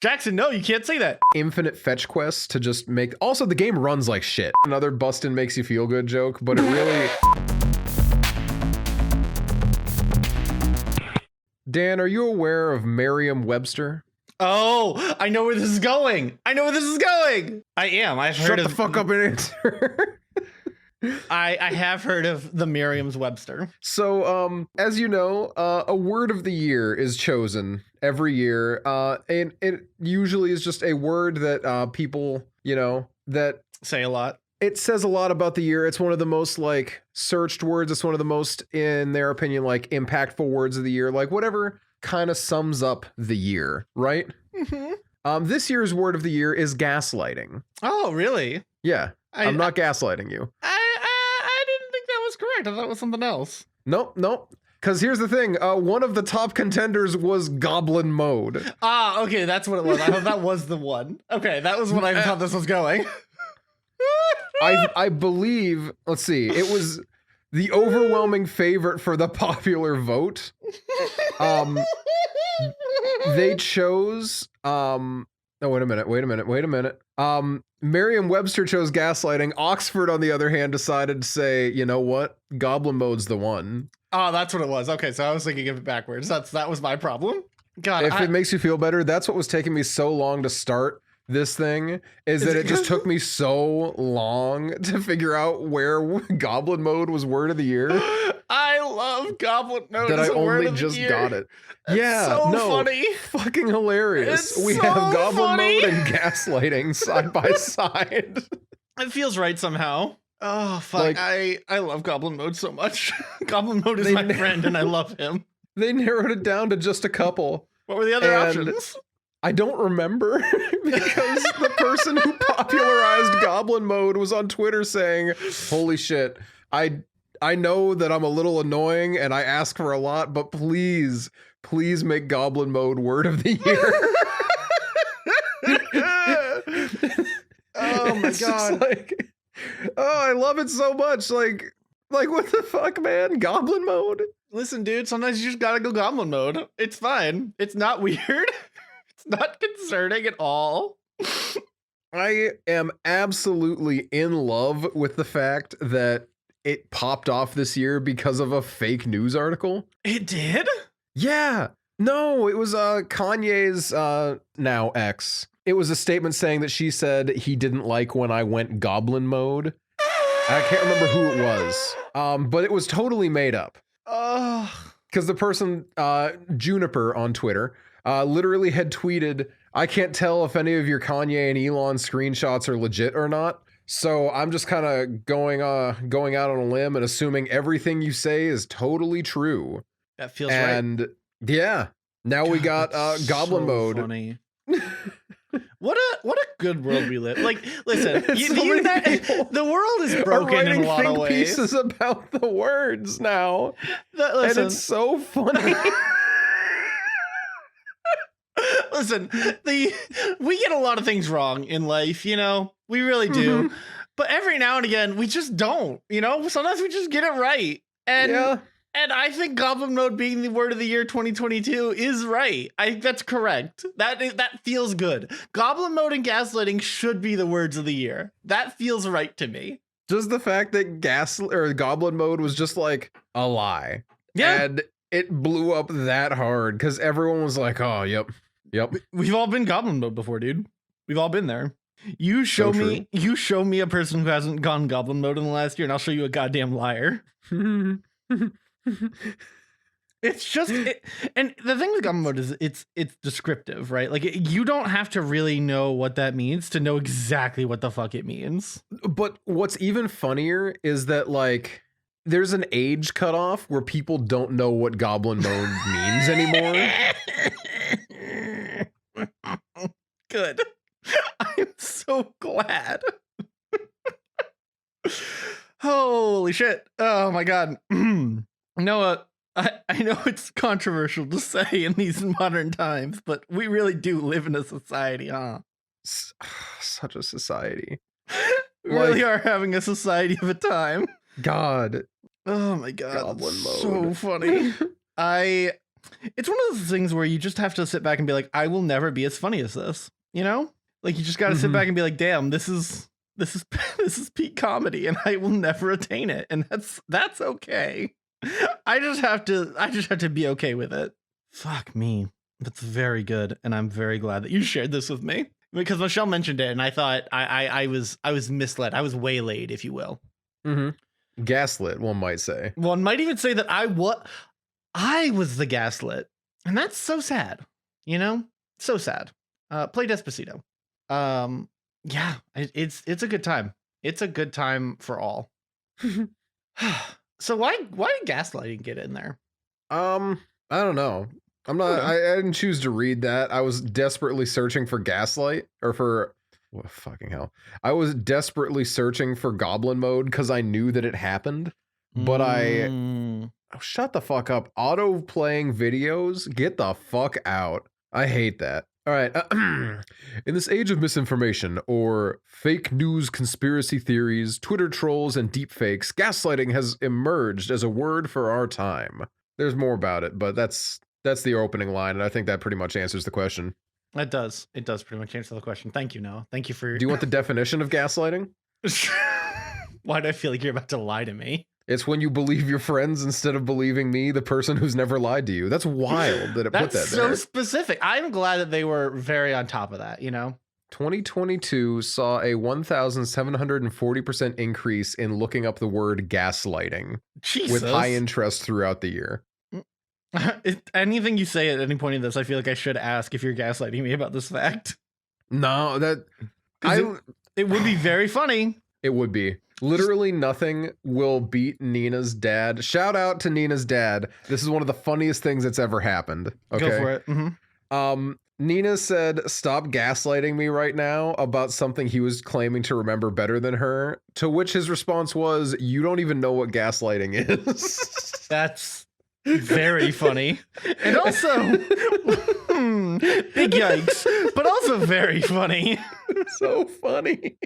Jackson, no, you can't say that. Infinite fetch quests to just make... Also, the game runs like shit. Another Bustin' makes you feel good joke, but it really... Dan, are you aware of Merriam-Webster? Oh, I know where this is going. I am. I've heard of... Shut the fuck up and answer. I have heard of the Merriam-Webster. So, as you know, a word of the year is chosen every year, and it usually is just a word that people, you know, that say a lot. It says a lot about the year. It's one of the most like searched words. It's one of the most, in their opinion, like impactful words of the year. Like whatever kind of sums up the year, right? Mm-hmm. This year's word of the year is gaslighting. Oh, really? Yeah, I'm not gaslighting you. I didn't think that was correct. I thought it was something else. Nope. Because here's the thing. One of the top contenders was Goblin mode. Ah, okay, that's what it was. I thought that was the one. Okay, that was what I thought this was going. I believe, let's see, it was the overwhelming favorite for the popular vote. They chose, no, wait a minute. Merriam-Webster chose gaslighting. Oxford, on the other hand, decided to say, you know what? Goblin mode's the one. Oh, that's what it was. Okay, so I was thinking of it backwards. That was my problem. God, if it makes you feel better, that's what was taking me so long to start this thing, is that it just took me so long to figure out where Goblin mode was word of the year. I love Goblin mode that as I a word only of the just year. got it. That's so funny. Fucking hilarious. It's we so have Goblin funny. mode and gaslighting side by side. It feels right somehow. Oh, fuck. Like, I love Goblin mode so much. Goblin mode is my friend and I love him. They narrowed it down to just a couple. What were the other options? I don't remember because the person who popularized Goblin mode was on Twitter saying, holy shit, I know that I'm a little annoying and I ask for a lot, but please make Goblin mode word of the year. Oh my God. Like, oh, I love it so much. Like what the fuck, man? Goblin mode? Listen, dude, sometimes you just gotta go Goblin mode. It's fine. It's not weird. It's not concerning at all. I am absolutely in love with the fact that it popped off this year because of a fake news article. It did? Yeah. No, it was Kanye's now ex. It was a statement saying that she said he didn't like when I went Goblin mode. I can't remember who it was, but it was totally made up. Because the person, Juniper on Twitter, literally had tweeted, I can't tell if any of your Kanye and Elon screenshots are legit or not. So I'm just kind of going out on a limb and assuming everything you say is totally true. That feels right. And yeah, now we got Goblin mode. Funny. What a good world we live. Like, listen, the world is broken in a lot of ways. Pieces about the words now, and it's so funny. Listen, we get a lot of things wrong in life, you know, we really do. Mm-hmm. But every now and again, we just don't, you know, sometimes we just get it right. And I think Goblin mode being the word of the year 2022 is right. I think that's correct. That feels good. Goblin mode and gaslighting should be the words of the year. That feels right to me. Just the fact that Goblin mode was just like a lie. Yeah. And it blew up that hard because everyone was like, oh, yep. We've all been Goblin mode before, dude. We've all been there. You show me a person who hasn't gone Goblin mode in the last year and I'll show you a goddamn liar. It's just, and the thing with Goblin mode is it's descriptive, right? Like you don't have to really know what that means to know exactly what the fuck it means. But what's even funnier is that like there's an age cutoff where people don't know what Goblin mode means anymore. Good. I'm so glad. Holy shit. Oh my God. Noah, I know it's controversial to say in these modern times, but we really do live in a society, huh? Such a society. We really are having a society of a time. God. Oh my God. Goblin mode. So funny. I it's one of those things where you just have to sit back and be like, I will never be as funny as this, you know? Like you just got to sit back and be like, damn, this is this is peak comedy and I will never attain it. And that's okay. I just have to be okay with it. Fuck me. That's very good. And I'm very glad that you shared this with me because Michelle mentioned it and I thought I was misled. I was waylaid, if you will. Gaslit, one might say. One might even say that I was the gaslit. And that's so sad. You know? So sad. Play Despacito. Yeah, it's a good time. It's a good time for all. So why did gaslighting get in there? I don't know. I'm not. I didn't choose to read that. I was desperately searching for gaslight or for what fucking hell. I was desperately searching for Goblin mode because I knew that it happened, but oh, shut the fuck up. Auto playing videos, get the fuck out. I hate that. All right. In this age of misinformation or fake news conspiracy theories, Twitter trolls, and deepfakes, gaslighting has emerged as a word for our time. There's more about it, but that's the opening line, and I think that pretty much answers the question. It does. It does pretty much answer the question. Thank you, Noah. Thank you for... Do you want the definition of gaslighting? Why do I feel like you're about to lie to me? It's when you believe your friends instead of believing me, the person who's never lied to you. That's wild that it put that there. That's so specific. I'm glad that they were very on top of that, you know? 2022 saw a 1,740% increase in looking up the word gaslighting. Jesus. With high interest throughout the year. Anything you say at any point in this, I feel like I should ask if you're gaslighting me about this fact. No, it would be very funny. It would be. Literally nothing will beat Nina's dad. Shout out to Nina's dad. This is one of the funniest things that's ever happened. Okay. Go for it. Nina said, "Stop gaslighting me right now," about something he was claiming to remember better than her. To which his response was, "You don't even know what gaslighting is." That's very funny. And also, big yikes, but also very funny. So funny.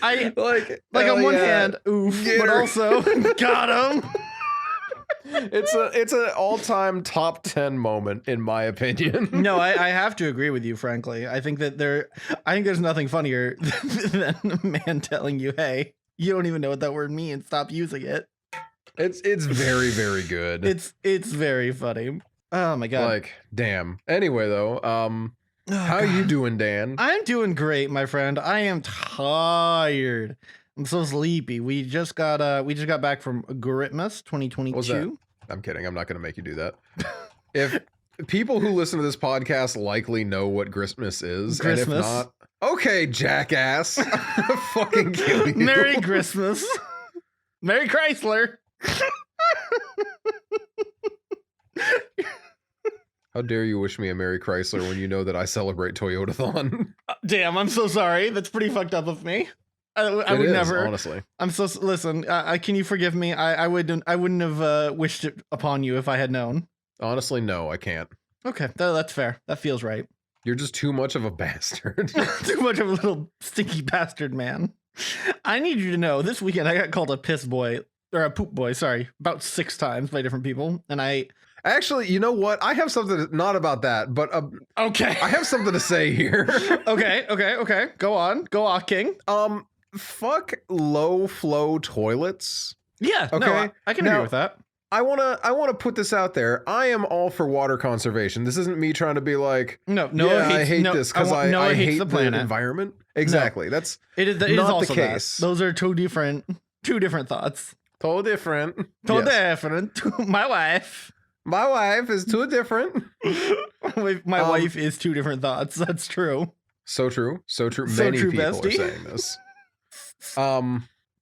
I like on one hand, oof, but also got him. It's an all-time top 10 moment in my opinion. No, I have to agree with you, frankly. I think there's nothing funnier than a man telling you, "Hey, you don't even know what that word means. Stop using it." It's very, very good. It's very funny. Oh my god. Like, damn. Anyway though, how are you doing, Dan? I'm doing great, my friend. I am tired. I'm so sleepy. We just got back from Gritmas 2022. What's that? I'm kidding. I'm not going to make you do that. If people who listen to this podcast likely know what Christmas is, and if not, okay, jackass, I'm gonna fucking kill you. Merry Christmas. Merry Chrysler. How dare you wish me a Merry Chrysler when you know that I celebrate Toyotathon? Damn, I'm so sorry. That's pretty fucked up of me. I would never. Honestly, I'm so listen. Can you forgive me? I wouldn't have wished it upon you if I had known. Honestly, no, I can't. Okay, that's fair. That feels right. You're just too much of a bastard. Too much of a little stinky bastard, man. I need you to know. This weekend I got called a piss boy or a poop boy. Sorry, about 6 times by different people, and I. Actually, you know what? I have something not about that, but okay. I have something to say here. Okay. Go on, King. Fuck low flow toilets. Yeah. Okay. No, I can agree with that. I wanna put this out there. I am all for water conservation. This isn't me trying to be like, I hate this because I hate the environment. Exactly. No. It is not also the case. Those are two different thoughts. Totally different. Different. My wife is too different. My wife is 2 different thoughts. That's true. So true. Many people bestie. are saying this.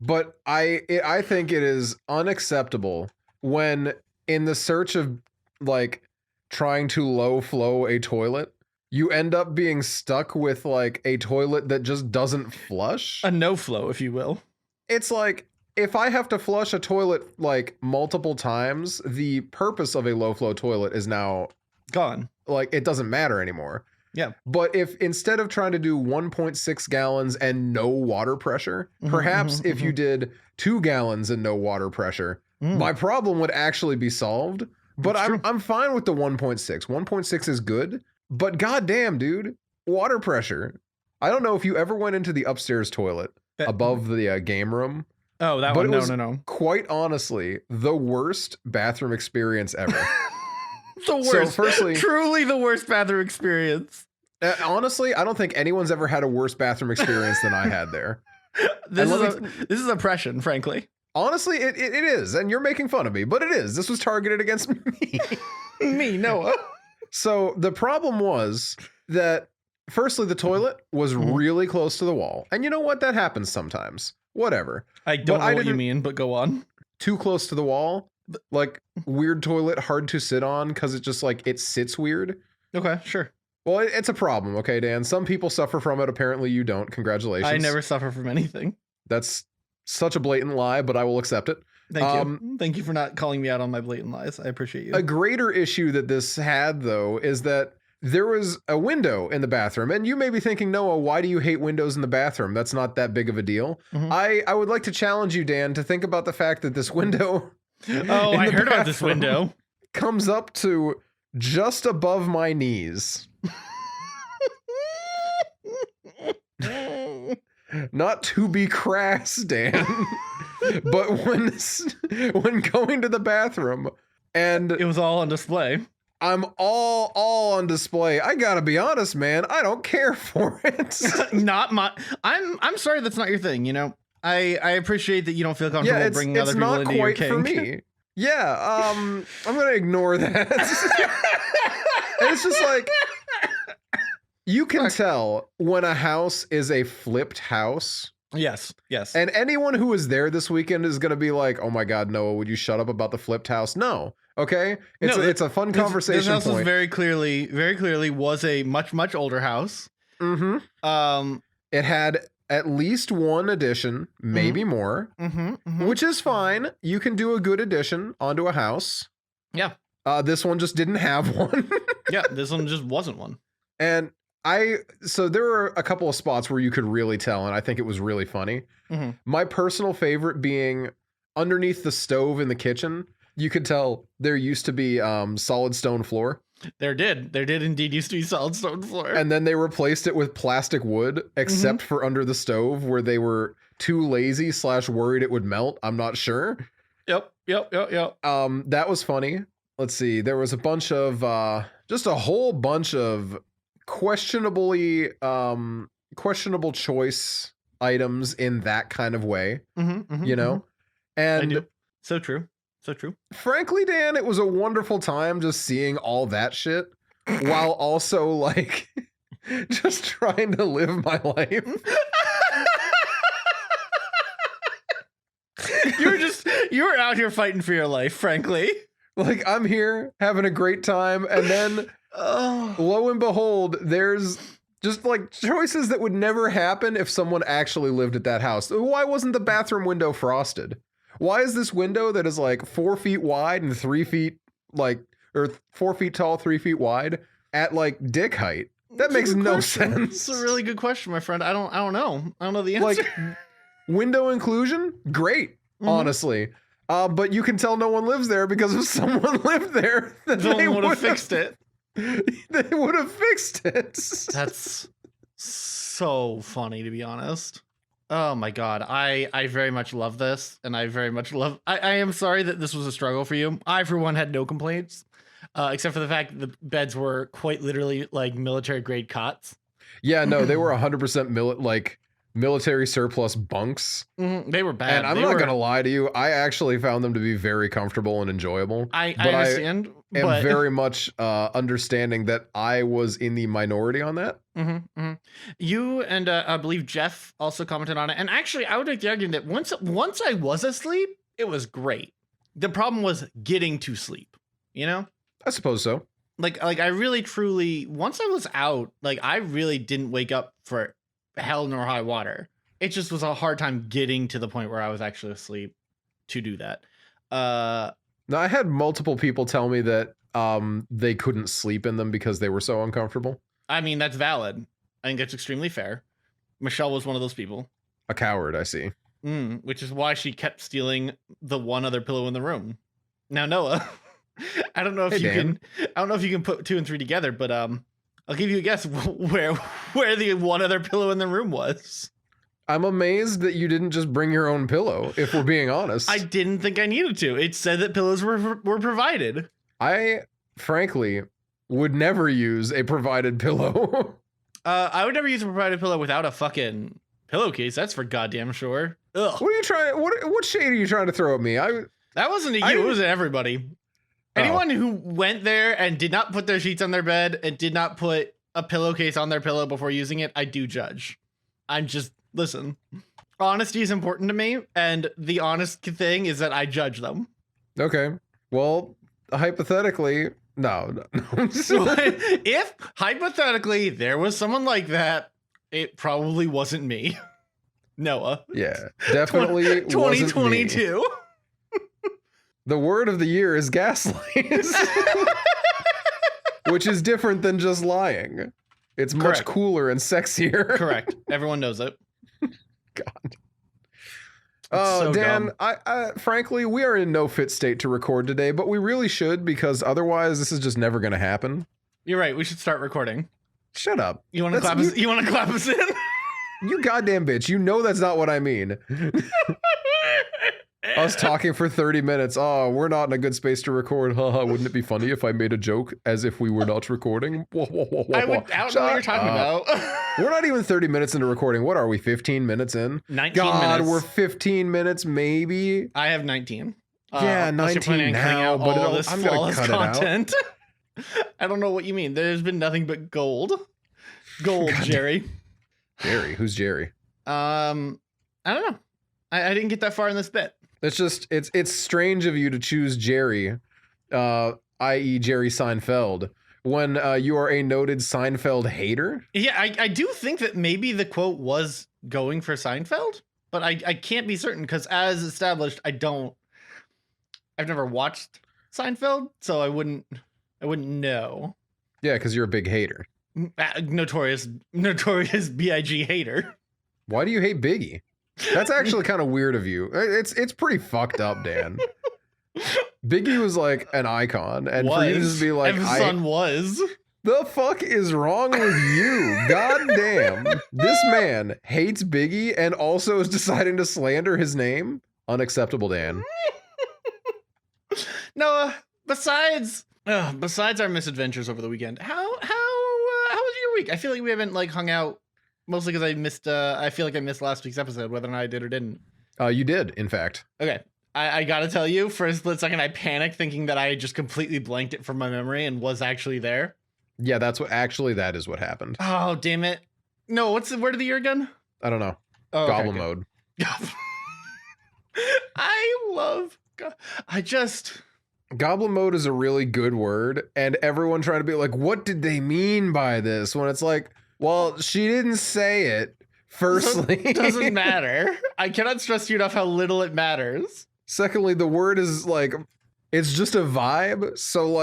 But I think it is unacceptable when in the search of like trying to low flow a toilet, you end up being stuck with like a toilet that just doesn't flush. A no flow, if you will. It's like, if I have to flush a toilet like multiple times, the purpose of a low flow toilet is now gone. Like, it doesn't matter anymore. Yeah. But if instead of trying to do 1.6 gallons and no water pressure, perhaps if you did 2 gallons and no water pressure, my problem would actually be solved. But It's true. I'm fine with the 1.6. 1.6 is good, but goddamn, dude, water pressure. I don't know if you ever went into the upstairs toilet above the game room. Oh, that but one. it was No. quite honestly the worst bathroom experience ever. The worst. So firstly, truly the worst bathroom experience. Honestly, I don't think anyone's ever had a worse bathroom experience than I had there. This is oppression, frankly. Honestly, it is, and you're making fun of me, but it is. This was targeted against me. Me, Noah. So the problem was that, firstly, the toilet was really close to the wall. And you know what? That happens sometimes. Whatever. I don't know what you mean, but go on. Too close to the wall? Like, weird toilet, hard to sit on, because it just, like, it sits weird? Okay, sure. Well, it's a problem, okay, Dan? Some people suffer from it. Apparently you don't. Congratulations. I never suffer from anything. That's such a blatant lie, but I will accept it. Thank you. Thank you for not calling me out on my blatant lies. I appreciate you. A greater issue that this had, though, is that there was a window in the bathroom. And you may be thinking, Noah, why do you hate windows in the bathroom? That's not that big of a deal. I would like to challenge you, Dan, to think about the fact that this window... Oh, I heard about this window. Comes up to just above my knees. Not to be crass, Dan, but when going to the bathroom and it was all on display. I'm all on display. I gotta be honest, man. I don't care for it. Not my. I'm sorry. That's not your thing. You know. I appreciate that you don't feel comfortable bringing other people into your kink. It's not quite for me. Yeah. I'm gonna ignore that. It's just like. You can tell when a house is a flipped house. Yes. And anyone who was there this weekend is going to be like, oh my God, Noah, would you shut up about the flipped house? No. Okay. It's a fun conversation. This house point. was very clearly was a much older house. It had at least one addition, maybe more, which is fine. You can do a good addition onto a house. Yeah. This one just didn't have one. Yeah. This one just wasn't one. And so there were a couple of spots where you could really tell, and I think it was really funny. My personal favorite being underneath the stove in the kitchen. You could tell there used to be solid stone floor. There did indeed used to be solid stone floor. And then they replaced it with plastic wood, except for under the stove where they were too lazy / worried it would melt. I'm not sure. Yep. That was funny. Let's see. There was a bunch of just a whole bunch of questionable choice items in that kind of way, you know? And I do. So true. Frankly, Dan, it was a wonderful time just seeing all that shit while also like just trying to live my life. You were out here fighting for your life, frankly. Like, I'm here having a great time, and then lo and behold, there's just like choices that would never happen if someone actually lived at that house. Why wasn't the bathroom window frosted? Why is this window that is like 4 feet wide and 3 feet or 4 feet tall, 3 feet wide at like dick height? That makes no sense. It's a really good question, my friend. I don't know. I don't know the answer. Like, window inclusion? Great, honestly. But you can tell no one lives there because if someone lived there, then they would have fixed it. They would have fixed it. That's so funny, to be honest. Oh my God. I very much love this. And I very much love, I am sorry that this was a struggle for you. I, for one, had no complaints, except for the fact that the beds were quite literally like military grade cots. Yeah, no, they were 100% military surplus bunks. They were bad. And I'm not going to lie to you. I actually found them to be very comfortable and enjoyable. I understand. I am very much understanding that I was in the minority on that. You and I believe Jeff also commented on it. And actually, I would make the argument that once I was asleep, it was great. The problem was getting to sleep, you know? I suppose so. Like I really, truly, once I was out, like I really didn't wake up for hell nor high water. It just was a hard time getting to the point where I was actually asleep to do that. Now, I had multiple people tell me that they couldn't sleep in them because they were so uncomfortable. I mean, that's valid. I think that's extremely fair. Michelle was one of those people. A coward, I see. Which is why she kept stealing the one other pillow in the room. Now, Noah. I don't know if you Dan. can. I don't know if you can put 2 and 3 together, but I'll give you a guess where the one other pillow in the room was. I'm amazed that you didn't just bring your own pillow, if we're being honest. I didn't think I needed to. It said that pillows were provided. I, frankly, would never use a provided pillow. I would never use a provided pillow without a fucking pillowcase. That's for goddamn sure. Ugh. What are you trying? What shade are you trying to throw at me? That wasn't at you. It was at everybody. Anyone who went there and did not put their sheets on their bed and did not put a pillowcase on their pillow before using it, I do judge. Listen, honesty is important to me, and the honest thing is that I judge them. Okay. Well, hypothetically, no. If hypothetically there was someone like that, it probably wasn't me. Noah. Yeah, definitely 2022. The word of the year is gaslight, which is different than just lying. It's much cooler and sexier. Correct. Everyone knows it. God. Oh, so Dan, dumb. I frankly, we are in no fit state to record today, but we really should, because otherwise this is just never going to happen. You're right. We should start recording. Shut up. You want to clap us? You want to clap us in? You goddamn bitch. You know that's not what I mean. Us talking for 30 minutes. Oh, we're not in a good space to record. Haha, wouldn't it be funny if I made a joke as if we were not recording? I don't know what you're talking about. We're not even 30 minutes into recording. What are we, 15 minutes in? 19 God, minutes. we're 15 minutes maybe. I have 19. Yeah, 19 now, but I'm going to cut content. it out. I don't know what you mean. There's been nothing but gold. Gold, God. Jerry. Jerry? Who's Jerry? I don't know. I didn't get that far in this bit. It's just, it's strange of you to choose Jerry, i.e. Jerry Seinfeld, when you are a noted Seinfeld hater. Yeah, I do think that maybe the quote was going for Seinfeld, but I can't be certain because, as established, I've never watched Seinfeld, so I wouldn't know. Yeah, because you're a big hater. Notorious B.I.G. hater. Why do you hate Biggie? That's actually kind of weird of you. It's pretty fucked up, Dan. Biggie was like an icon, and for you to just be like, his son was. The fuck is wrong with you? God damn. This man hates Biggie and also is deciding to slander his name? Unacceptable, Dan. Noah, besides our misadventures over the weekend, how was your week? I feel like we haven't hung out. Mostly because I missed. I feel like I missed last week's episode, whether or not I did or didn't. You did, in fact. Okay, I gotta tell you, for a split second, I panicked, thinking that I just completely blanked it from my memory and was actually there. Yeah, that is what happened. Oh, damn it! No, what's the word of the year again? I don't know. Oh, Goblin mode. Goblin mode is a really good word, and everyone trying to be like, "What did they mean by this?" When it's like, well, she didn't say it, firstly. It doesn't matter. I cannot stress to you enough how little it matters. Secondly, the word is it's just a vibe. So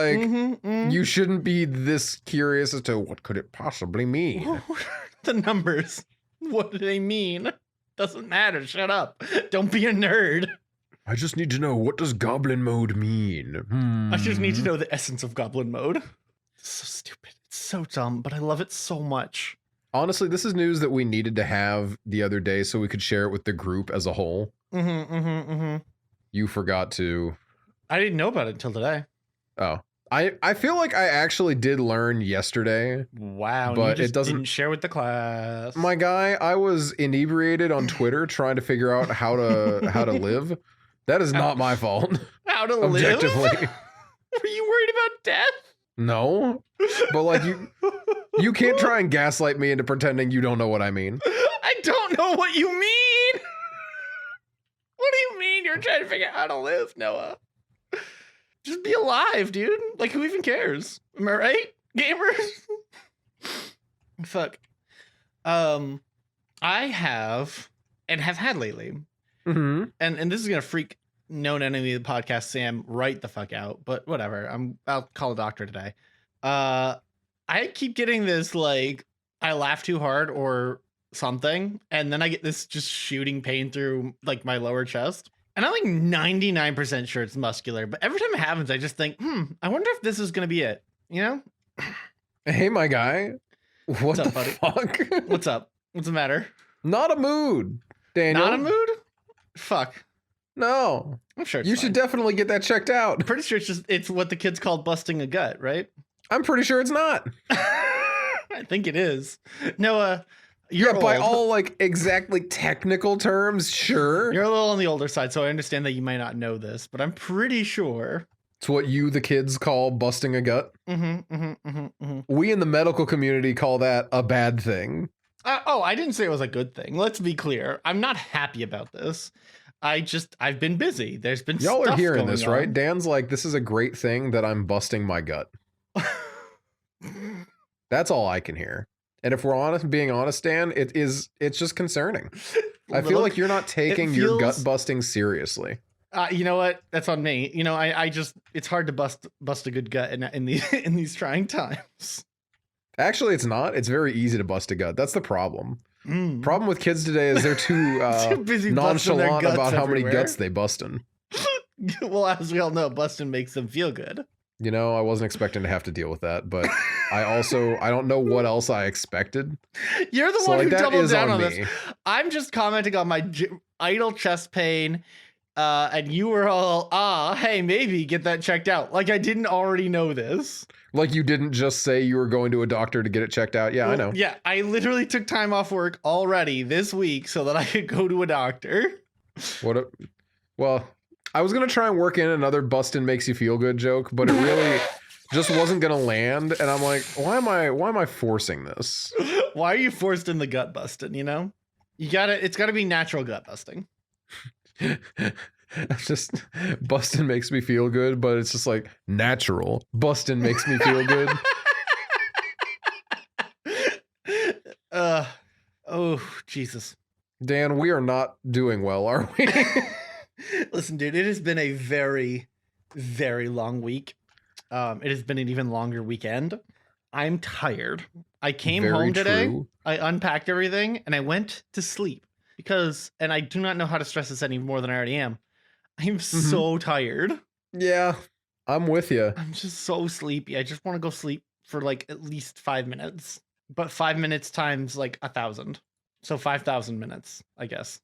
you shouldn't be this curious as to what could it possibly mean. The numbers. What do they mean? Doesn't matter. Shut up. Don't be a nerd. I just need to know, what does goblin mode mean? I just need to know the essence of goblin mode. It's so stupid. So dumb, but I love it so much. Honestly, this is news that we needed to have the other day so we could share it with the group as a whole. You forgot to. I didn't know about it until today. Oh, I feel like I actually did learn yesterday. Wow, but it doesn't didn't share with the class. My guy, I was inebriated on Twitter trying to figure out how to live. That is not my fault. How to objectively. live? Were you worried about death? No, but you can't try and gaslight me into pretending you don't know what I mean. I don't know what you mean. What do you mean you're trying to figure out how to live, Noah? Just be alive, dude. Who even cares? Am I right, gamers? Fuck. I have and have had lately, and this is gonna freak known enemy of the podcast, Sam, right the fuck out, but whatever. I'll call a doctor today. I keep getting this I laugh too hard or something, and then I get this just shooting pain through my lower chest. And I'm like 99% sure it's muscular, but every time it happens, I just think, I wonder if this is going to be it. You know? Hey, my guy. What's up, the buddy? fuck? What's up? What's the matter? Not a mood, Daniel. Not a mood? Fuck. No. I'm sure it's You fine. should definitely get that checked out. I'm pretty sure it's what the kids call busting a gut, right? I'm pretty sure it's not. I think it is. Noah, you're old. By all like exactly technical terms, sure. You're a little on the older side, so I understand that you might not know this, but I'm pretty sure it's what you, the kids, call busting a gut. Mm-hmm. We in the medical community call that a bad thing. I didn't say it was a good thing. Let's be clear. I'm not happy about this. I've been busy. There's been y'all stuff are hearing going this, on. right? Dan's like, this is a great thing that I'm busting my gut. That's all I can hear. And if we're being honest, Dan, it's just concerning. I feel like you're not taking your gut busting seriously. You know what? That's on me. You know, I just, it's hard to bust a good gut in these trying times. Actually, it's not. It's very easy to bust a gut. That's the problem. Problem with kids today is they're too busy nonchalant about how everywhere. many guts they bustin'. Well, as we all know, busting makes them feel good. You know, I wasn't expecting to have to deal with that, but I don't know what else I expected. You're the one who doubled down on this. I'm just commenting on my idle chest pain, and you were all, hey, maybe get that checked out. Like I didn't already know this. Like you didn't just say you were going to a doctor to get it checked out. Yeah, I know. Yeah, I literally took time off work already this week so that I could go to a doctor. Well, I was going to try and work in another bustin' makes you feel good joke, but it really just wasn't going to land. And I'm like, why am I forcing this? Why are you forced in the gut busting, you know? It's gotta be natural gut busting. Just bustin' makes me feel good, but it's just like natural. Bustin' makes me feel good. Oh, Jesus. Dan, we are not doing well, are we? Listen, dude, it has been a very, very long week. It has been an even longer weekend. I'm tired. I came home today, I unpacked everything, and I went to sleep and I do not know how to stress this any more than I already am. I'm so tired. Yeah, I'm with you. I'm just so sleepy. I just want to go sleep for like at least 5 minutes. But 5 minutes times like 1,000. So 5,000 minutes, I guess.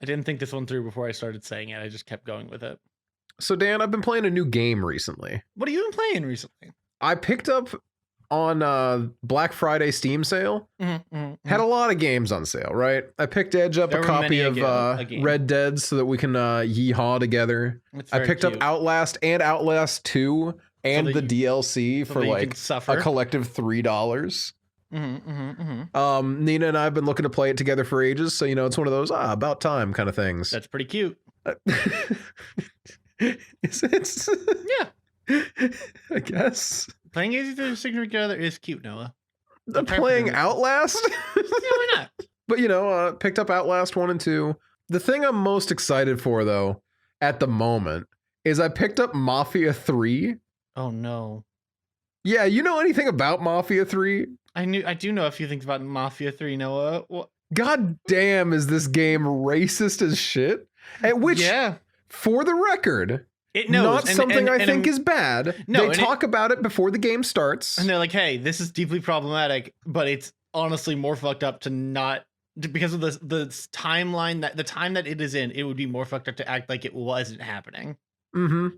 I didn't think this one through before I started saying it. I just kept going with it. So Dan, I've been playing a new game recently. What have you been playing recently? I picked up on Black Friday Steam sale. Had a lot of games on sale, right? I picked Edge up a copy of Red Dead so that we can yeehaw together. I picked up Outlast and Outlast 2 and the DLC for like a collective $3. Nina and I have been looking to play it together for ages, so you know it's one of those about time kind of things. That's pretty cute. It's yeah, I guess playing Easy through the Signature together is cute, Noah. I'm playing Outlast. Yeah, why not? But you know, picked up Outlast 1 and 2. The thing I'm most excited for though, at the moment, is I picked up Mafia 3. Oh no. Yeah, you know anything about Mafia 3? I do know a few things about Mafia 3, Noah. What? God damn, is this game racist as shit? At which, for the record, it knows. Not something I think is bad. No, they talk about it before the game starts. And they're like, hey, this is deeply problematic, but it's honestly more fucked up to not, because of the timeline, the time that it is in, it would be more fucked up to act like it wasn't happening. And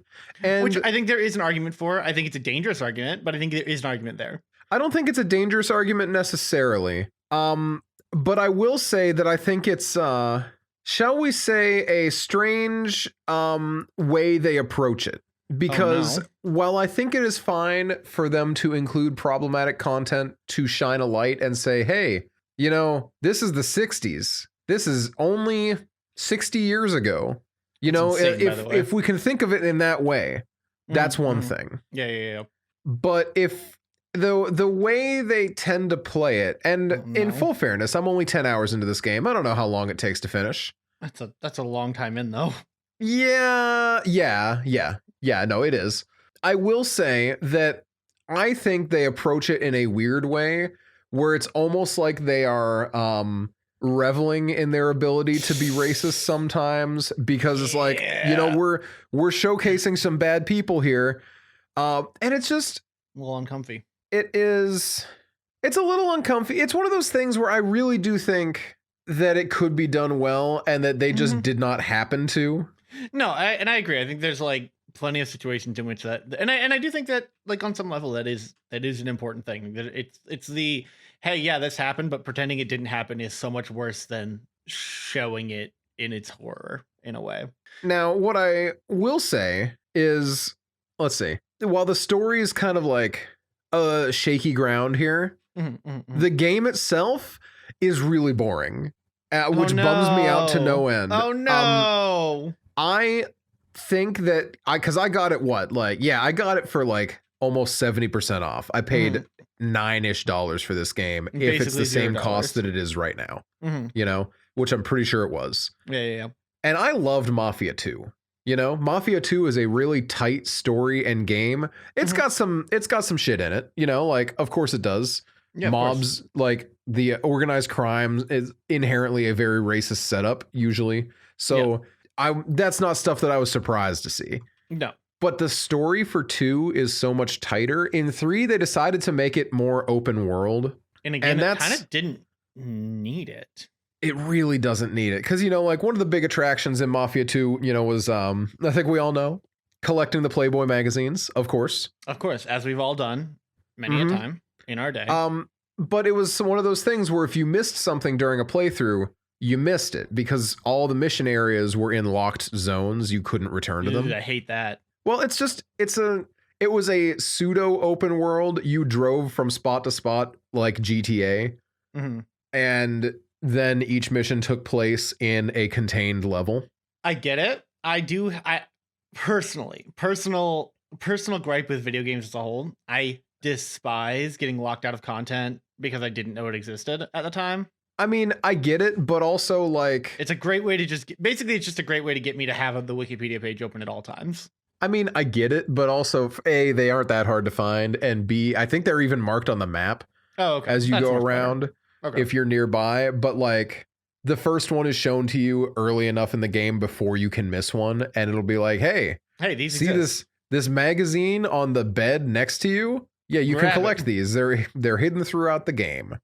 which I think there is an argument for. I think it's a dangerous argument, but I think there is an argument there. I don't think it's a dangerous argument necessarily. But I will say that I think it's, shall we say, a strange way they approach it. Because while I think it is fine for them to include problematic content to shine a light and say, hey, you know, this is the 60s. This is only 60 years ago. You know, if we can think of it in that way, that's one thing. Yeah. But if the way they tend to play it, and in full fairness, I'm only 10 hours into this game. I don't know how long it takes to finish. That's a long time in though. Yeah, no, it is. I will say that I think they approach it in a weird way where it's almost like they are reveling in their ability to be racist sometimes, because it's like, you know, we're showcasing some bad people here. And it's just a little uncomfy. It's a little uncomfy. It's one of those things where I really do think that it could be done well and that they just did not happen to. No, I agree. I think there's like plenty of situations in which that, and I do think that like on some level that is an important thing. That it's the, hey, yeah, this happened, but pretending it didn't happen is so much worse than showing it in its horror in a way. Now, what I will say is, let's see, while the story is kind of like shaky ground here, the game itself is really boring, which bums me out to no end. Oh no. I think that because I got it I got it for like almost 70% off. I paid $9-ish for this game. Basically, if it's the same cost that it is right now, you know, which I'm pretty sure it was. Yeah. And I loved Mafia 2. You know, Mafia 2 is a really tight story and game. It's got some shit in it, you know, like, of course it does. Yeah, mobs, like the organized crime is inherently a very racist setup usually. So that's not stuff that I was surprised to see. No. But the story for 2 is so much tighter. In 3, they decided to make it more open world. And again, it kind of didn't need it. It really doesn't need it. Because, you know, like one of the big attractions in Mafia 2, you know, was, I think we all know, collecting the Playboy magazines, of course. Of course, as we've all done many a time in our day. But it was one of those things where if you missed something during a playthrough, you missed it because all the mission areas were in locked zones. You couldn't return to them. I hate that. Well, it was a pseudo open world. You drove from spot to spot like GTA. And then each mission took place in a contained level. I get it. I personal gripe with video games as a whole. I despise getting locked out of content because I didn't know it existed at the time. I mean, I get it, but also like it's a great way to it's just a great way to get me to have the Wikipedia page open at all times. I mean, I get it, but also A, they aren't that hard to find, and B, I think they're even marked on the map as you go around if you're nearby. But like the first one is shown to you early enough in the game before you can miss one, and it'll be like, hey, these see this magazine on the bed next to you? Yeah, you can collect these. They're hidden throughout the game.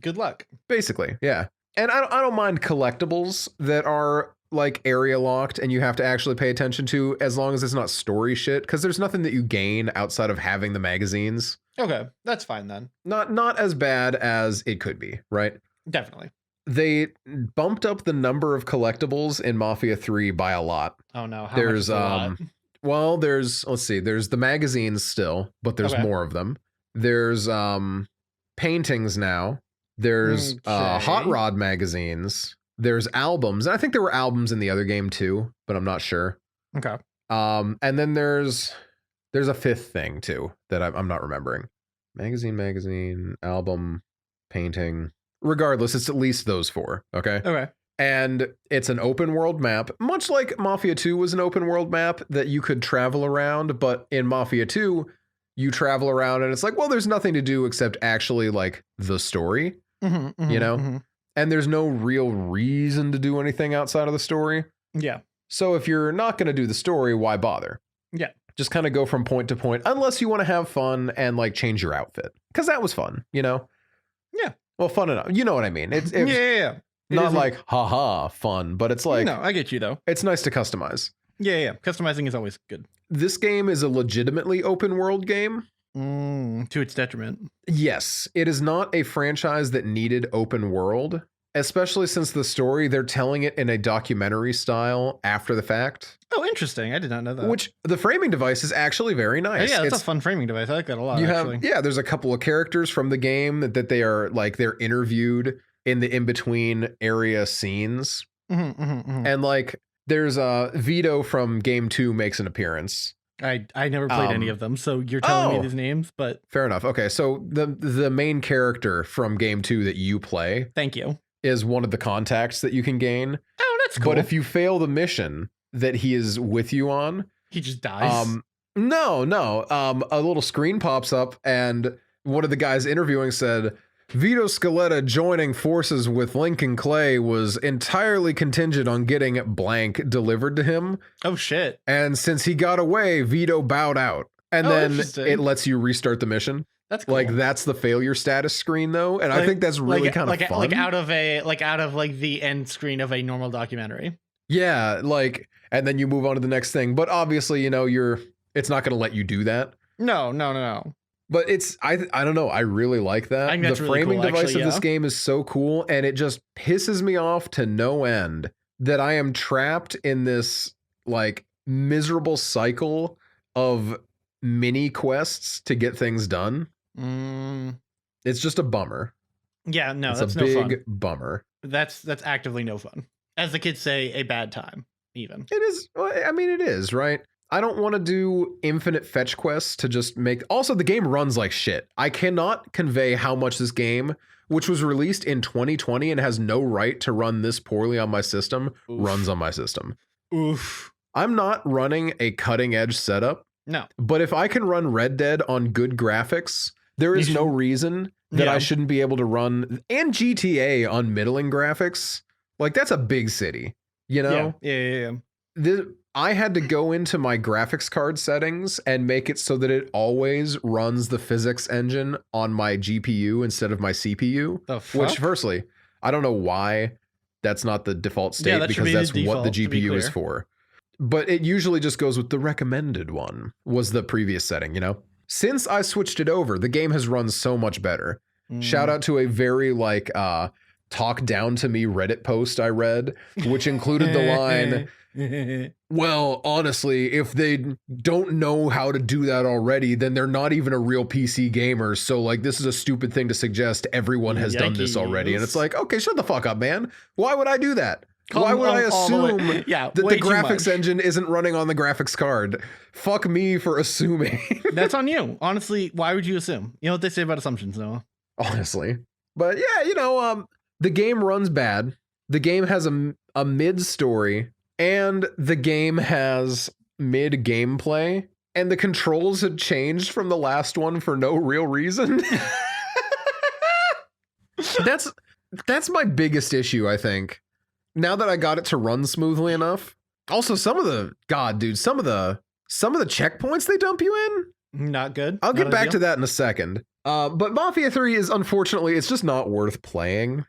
Good luck. Basically, yeah. And I don't mind collectibles that are like area locked and you have to actually pay attention to, as long as it's not story shit, because there's nothing that you gain outside of having the magazines. Okay, that's fine then. Not as bad as it could be, right? Definitely. They bumped up the number of collectibles in Mafia 3 by a lot. Oh no, how there's much is a lot? Well, there's the magazines still, but there's more of them. There's paintings now. There's hot rod magazines. There's albums. And I think there were albums in the other game too, but I'm not sure. Okay. And then there's a fifth thing too that I'm not remembering. Magazine, album, painting. Regardless, it's at least those 4. Okay. Okay. And it's an open world map, much like Mafia 2 was an open world map that you could travel around. But in Mafia 2, you travel around and it's like, well, there's nothing to do except actually like the story, you know? And there's no real reason to do anything outside of the story. Yeah. So if you're not going to do the story, why bother? Yeah. Just kind of go from point to point, unless you want to have fun and like change your outfit. Because that was fun, you know? Yeah. Well, fun enough. You know what I mean? It's yeah. Not like, haha, fun, but it's like... No, I get you, though. It's nice to customize. Yeah. Customizing is always good. This game is a legitimately open world game. To its detriment. Yes. It is not a franchise that needed open world, especially since the story, they're telling it in a documentary style after the fact. Oh, interesting. I did not know that. Which, the framing device is actually very nice. Oh, yeah, it's a fun framing device. I like that a lot, there's a couple of characters from the game that they are, like, they're interviewed in the in-between area scenes. And, like, there's Vito from Game 2 makes an appearance. I never played any of them, so you're telling me these names, but... Fair enough. Okay, so the main character from Game 2 that you play... Thank you. ...is one of the contacts that you can gain. Oh, that's cool. But if you fail the mission that he is with you on... He just dies? No. A little screen pops up, and one of the guys interviewing said, Vito Scaletta joining forces with Lincoln Clay was entirely contingent on getting blank delivered to him. Oh, shit. And since he got away, Vito bowed out. And then it lets you restart the mission. That's cool. Like, that's the failure status screen, though. And I think that's really kind of fun. Like out of the end screen of a normal documentary. Yeah, like, and then you move on to the next thing. But obviously, you know, it's not going to let you do that. No. But I don't know. I really like that. I think that's the really framing cool, device actually, of this game is so cool, and it just pisses me off to no end that I am trapped in this like miserable cycle of mini quests to get things done. It's just a bummer. Yeah, no, it's that's a no big fun. bummer. That's actively no fun. As the kids say, a bad time. Even it is. I mean, it is, right? I don't want to do infinite fetch quests to just make... Also, the game runs like shit. I cannot convey how much this game, which was released in 2020 and has no right to run this poorly on my system, runs on my system. Oof. I'm not running a cutting edge setup. No. But if I can run Red Dead on good graphics, there is no reason that I shouldn't be able to run... And GTA on middling graphics. Like, that's a big city, you know? Yeah. I had to go into my graphics card settings and make it so that it always runs the physics engine on my GPU instead of my CPU. The fuck? Which, firstly, I don't know why that's not the default state, because that's what the GPU is for. But it usually just goes with the recommended one, was the previous setting, you know? Since I switched it over, the game has run so much better. Shout out to a very, like, talk down to me Reddit post I read, which included the line... Well, honestly, if they don't know how to do that already, then they're not even a real PC gamer. So, like, this is a stupid thing to suggest. Everyone has done this already. And it's like, okay, shut the fuck up, man. Why would I do that? Why would I assume that the graphics engine isn't running on the graphics card? Fuck me for assuming. That's on you. Honestly, why would you assume? You know what they say about assumptions, Noah? Honestly. But yeah, you know, the game runs bad. The game has a mid-story. And the game has mid-gameplay, and the controls had changed from the last one for no real reason. That's my biggest issue, I think. Now that I got it to run smoothly enough. Also, some of the checkpoints they dump you in, not good. I'll get back to that in a second. But Mafia 3 is, unfortunately, it's just not worth playing.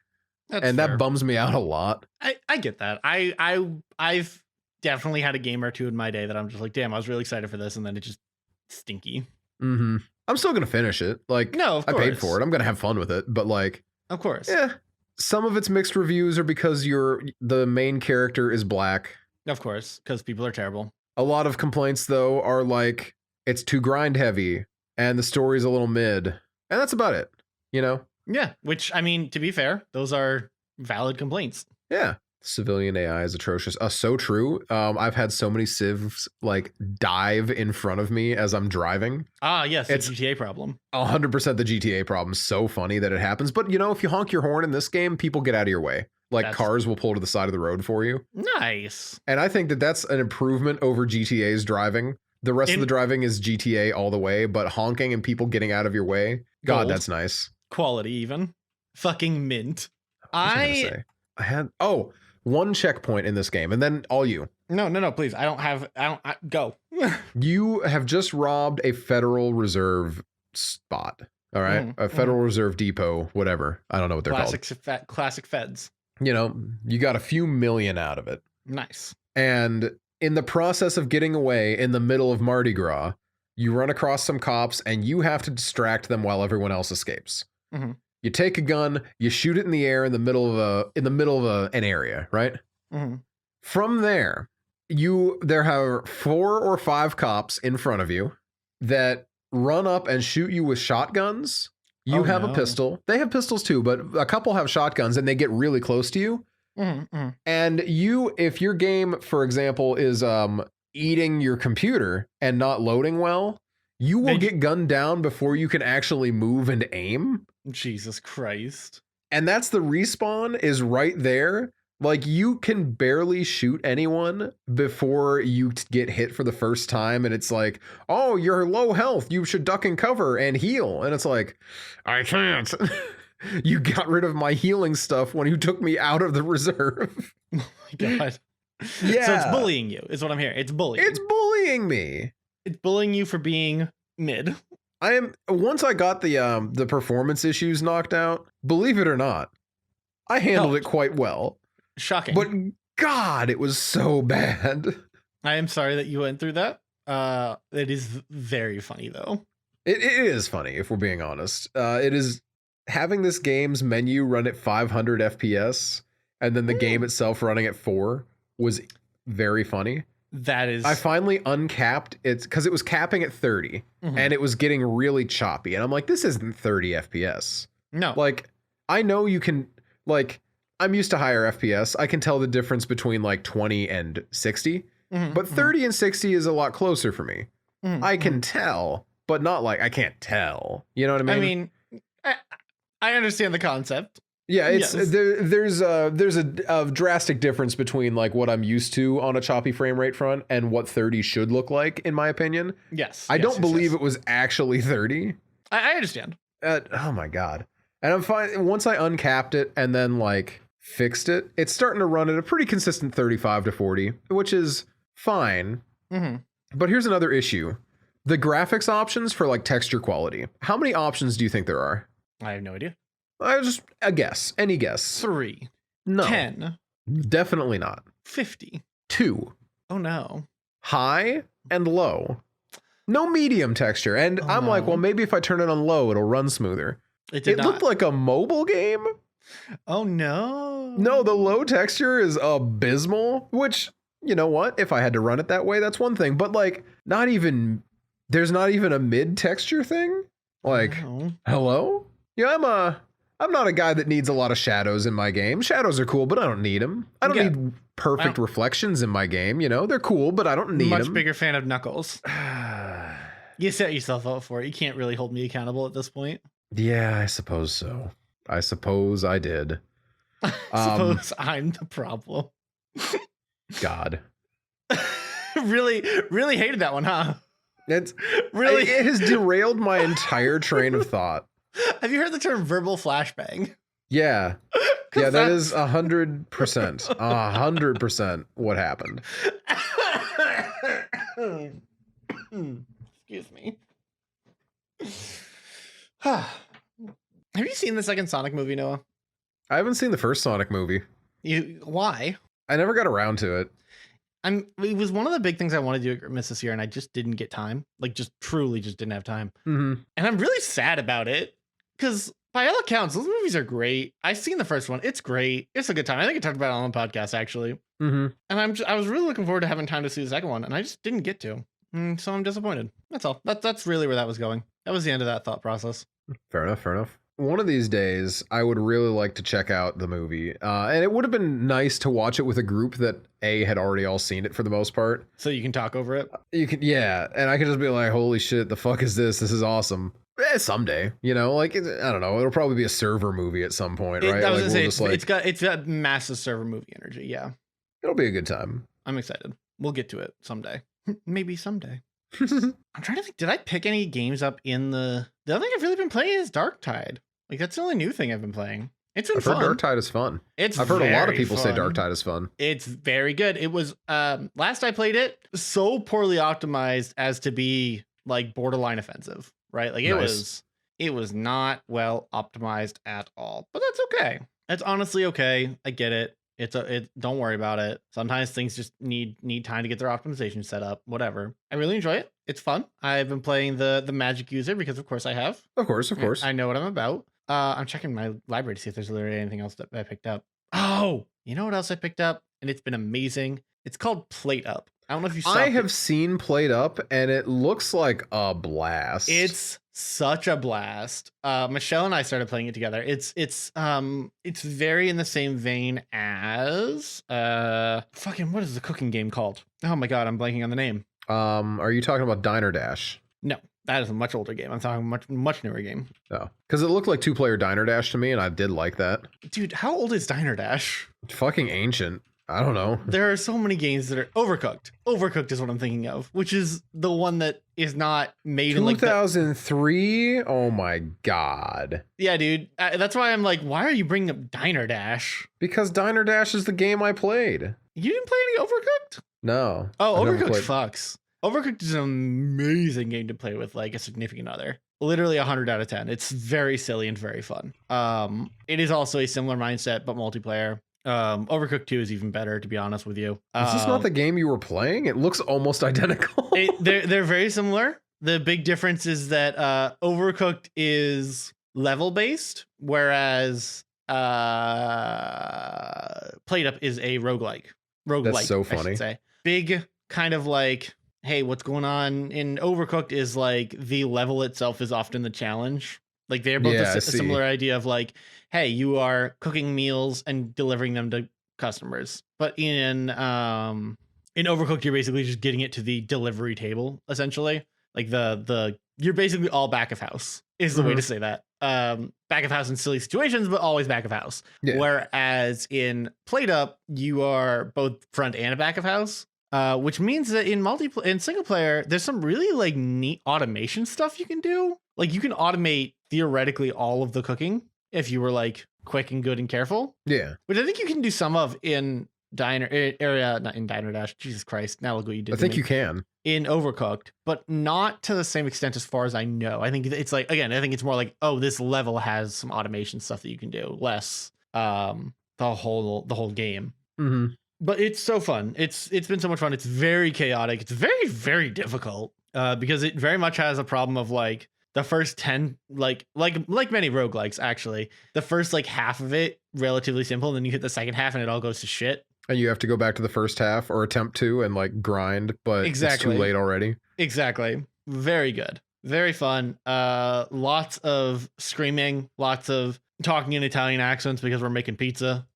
That bums me out a lot. I get that. I've definitely had a game or two in my day that I'm just like, damn, I was really excited for this, and then it just stinky. Mm-hmm. I'm still gonna finish it. Like, no, of course. I paid for it. I'm gonna have fun with it. But like, of course, yeah. Some of its mixed reviews are because the main character is black. Of course, because people are terrible. A lot of complaints though are like it's too grind heavy and the story's a little mid, and that's about it. You know. Yeah, which, I mean, to be fair, those are valid complaints. Yeah. Civilian AI is atrocious. So true. I've had so many civs like dive in front of me as I'm driving. Ah, yes, it's a GTA problem. 100% the GTA problem. So funny that it happens. But, you know, if you honk your horn in this game, people get out of your way. Like, cars will pull to the side of the road for you. Nice. And I think that that's an improvement over GTA's driving. The rest of the driving is GTA all the way, but honking and people getting out of your way, God, that's nice. Quality even. Fucking mint. I had one checkpoint in this game, and then all you. No, please. Go. You have just robbed a Federal Reserve spot. All right. A Federal Reserve Depot, whatever. I don't know what they're called. Classic feds. You know, you got a few million out of it. Nice. And in the process of getting away in the middle of Mardi Gras, you run across some cops and you have to distract them while everyone else escapes. Mm-hmm. You take a gun, you shoot it in the air in the middle of an area, right? Mm-hmm. From there, there are 4 or 5 cops in front of you that run up and shoot you with shotguns. You have a pistol. They have pistols too, but a couple have shotguns and they get really close to you. Mm-hmm. And if your game, for example, is eating your computer and not loading well, you will get gunned down before you can actually move and aim. Jesus Christ. And that's the respawn is right there. Like, you can barely shoot anyone before you get hit for the first time. And it's like, oh, you're low health. You should duck and cover and heal. And it's like, I can't. You got rid of my healing stuff when you took me out of the reserve. Oh my god. Yeah. So it's bullying you, is what I'm hearing. It's bullying. It's bullying me. It's bullying you for being mid. Once I got the performance issues knocked out, believe it or not, I handled it quite well. Shocking. But God, it was so bad. I am sorry that you went through that. It is very funny though. It is funny, if we're being honest. It is having this game's menu run at 500 FPS and then the game itself running at 4 was very funny. That is. I finally uncapped it because it was capping at 30 and it was getting really choppy. And I'm like, this isn't 30 FPS. No. Like, I know you can, like, I'm used to higher FPS. I can tell the difference between like 20 and 60, but 30 and 60 is a lot closer for me. I can tell, but not like I can't tell. You know what I mean? I understand the concept. Yeah, it's there's a drastic difference between like what I'm used to on a choppy frame rate front and what 30 should look like, in my opinion. Yes. I don't believe it was actually 30. I understand. Oh my God. And I'm fine. Once I uncapped it and then like fixed it, it's starting to run at a pretty consistent 35 to 40, which is fine. But here's another issue. The graphics options for like texture quality. How many options do you think there are? I have no idea. Just a guess. Any guess? 3. No. 10. Definitely not. 50. 2. Oh no. High and low. No medium texture. And I'm like, well, maybe if I turn it on low, it'll run smoother. It looked like a mobile game. Oh no. No, the low texture is abysmal, which, you know what? If I had to run it that way, that's one thing. But like, there's not even a mid texture thing. Like, hello? Yeah, I'm not a guy that needs a lot of shadows in my game. Shadows are cool, but I don't need them. I don't need perfect reflections in my game. You know, they're cool, but I don't need them. Much bigger fan of Knuckles. You set yourself up for it. You can't really hold me accountable at this point. Yeah, I suppose so. I suppose I did. I suppose I'm the problem. God. Really hated that one, huh? It has derailed my entire train of thought. Have you heard the term verbal flashbang? Yeah. Yeah, that is 100%. 100% what happened. Excuse me. Have you seen the second Sonic movie, Noah? I haven't seen the first Sonic movie. Why? I never got around to it. It was one of the big things I wanted to do at Christmas this year, and I just didn't get time. Like, just truly just didn't have time. And I'm really sad about it, because by all accounts, those movies are great. I've seen the first one. It's great. It's a good time. I think I talked about it on the podcast, actually. And I was really looking forward to having time to see the second one, and I just didn't get to. So I'm disappointed. That's all. That's really where that was going. That was the end of that thought process. Fair enough. One of these days, I would really like to check out the movie. And it would have been nice to watch it with a group that had already all seen it for the most part. So you can talk over it? You can, yeah. And I can just be like, holy shit, the fuck is this? This is awesome. Someday, you know, like, I don't know. It'll probably be a server movie at some point, right? I was gonna say, it's got massive server movie energy, yeah. It'll be a good time. I'm excited. We'll get to it someday. Maybe someday. I'm trying to think, did I pick any games up in the other thing I've really been playing is Darktide. Like, that's the only new thing I've been playing. It's been fun. I've heard Darktide is fun. I've heard a lot of people say Darktide is fun. It's very good. It was, last I played it, so poorly optimized as to be like borderline offensive, right? Like, it was not well optimized at all, but that's okay. That's honestly okay. I get it. Don't worry about it. Sometimes things just need time to get their optimization set up, whatever. I really enjoy it. It's fun. I've been playing the magic user because of course I have. Of course. I know what I'm about. I'm checking my library to see if there's literally anything else that I picked up. Oh, you know what else I picked up? And it's been amazing. It's called Plate Up. I don't know if you saw it. I have seen Plate Up and it looks like a blast. It's such a blast. Michelle and I started playing it together. It's very in the same vein as what is the cooking game called? Oh my god, I'm blanking on the name. Are you talking about Diner Dash? No, that is a much older game. I'm talking much newer game. Oh, because it looked like 2-player Diner Dash to me, and I did like that. Dude, how old is Diner Dash? Fucking ancient. I don't know. There are so many games that are Overcooked. Overcooked is what I'm thinking of, which is the one that is not made in like 2003. Oh my god. Yeah, dude. That's why I'm like, why are you bringing up Diner Dash? Because Diner Dash is the game I played. You didn't play any Overcooked? No. Oh, Overcooked fucks. Overcooked is an amazing game to play with like a significant other. Literally 100 out of 10. It's very silly and very fun. It is also a similar mindset, but multiplayer. Overcooked 2 is even better, to be honest with you. Is this not the game you were playing? It looks almost identical. They're very similar. The big difference is that Overcooked is level based, whereas Played Up is a roguelike. That's so funny. I should say. Big kind of like, hey, what's going on in Overcooked is like the level itself is often the challenge. Like they're both a similar idea of like, hey, you are cooking meals and delivering them to customers. But in Overcooked, you're basically just getting it to the delivery table, essentially. Like you're basically all back of house is the way to say that. Back of house in silly situations, but always back of house. Yeah. Whereas in Played Up, you are both front and back of house. Which means that in single player, there's some really like neat automation stuff you can do. Like you can automate theoretically all of the cooking if you were like quick and good and careful. Yeah. Which I think you can do some of in not in Diner Dash. Jesus Christ. Now look what you did. I think you can. In Overcooked, but not to the same extent as far as I know. I think it's like, again, I think it's more like, oh, this level has some automation stuff that you can do, less the whole game. Mm-hmm. But it's so fun. It's been so much fun. It's very chaotic. It's very, very difficult because it very much has a problem of like the first 10, like many roguelikes, actually. The first like half of it, relatively simple. And then you hit the second half and it all goes to shit. And you have to go back to the first half or attempt to and like grind, but it's too late already. Exactly. Very good. Very fun. Lots of screaming, lots of talking in Italian accents because we're making pizza.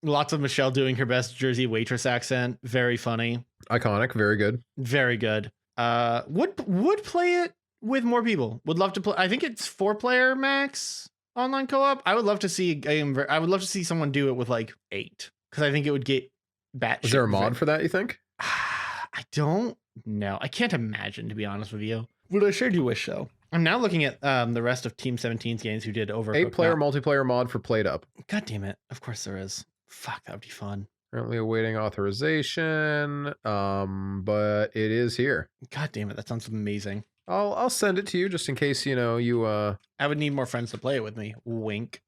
Lots of Michelle doing her best Jersey waitress accent. Very funny. Iconic. Very good. Very good. Would play it with more people. Would love to play. I think it's 4-player max online co-op. I would love to see I would love to see someone do it with like 8 because I think it would get batshit. Is there a mod for that, you think? I don't know. I can't imagine, to be honest with you. But I sure do wish so. I'm now looking at the rest of Team 17's games who did Overcooked. 8-player multiplayer mod for Played Up. God damn it. Of course there is. Fuck, that would be fun. Currently awaiting authorization, but it is here. God damn it, that sounds amazing. I'll send it to you just in case, you know, you I would need more friends to play it with me. Wink.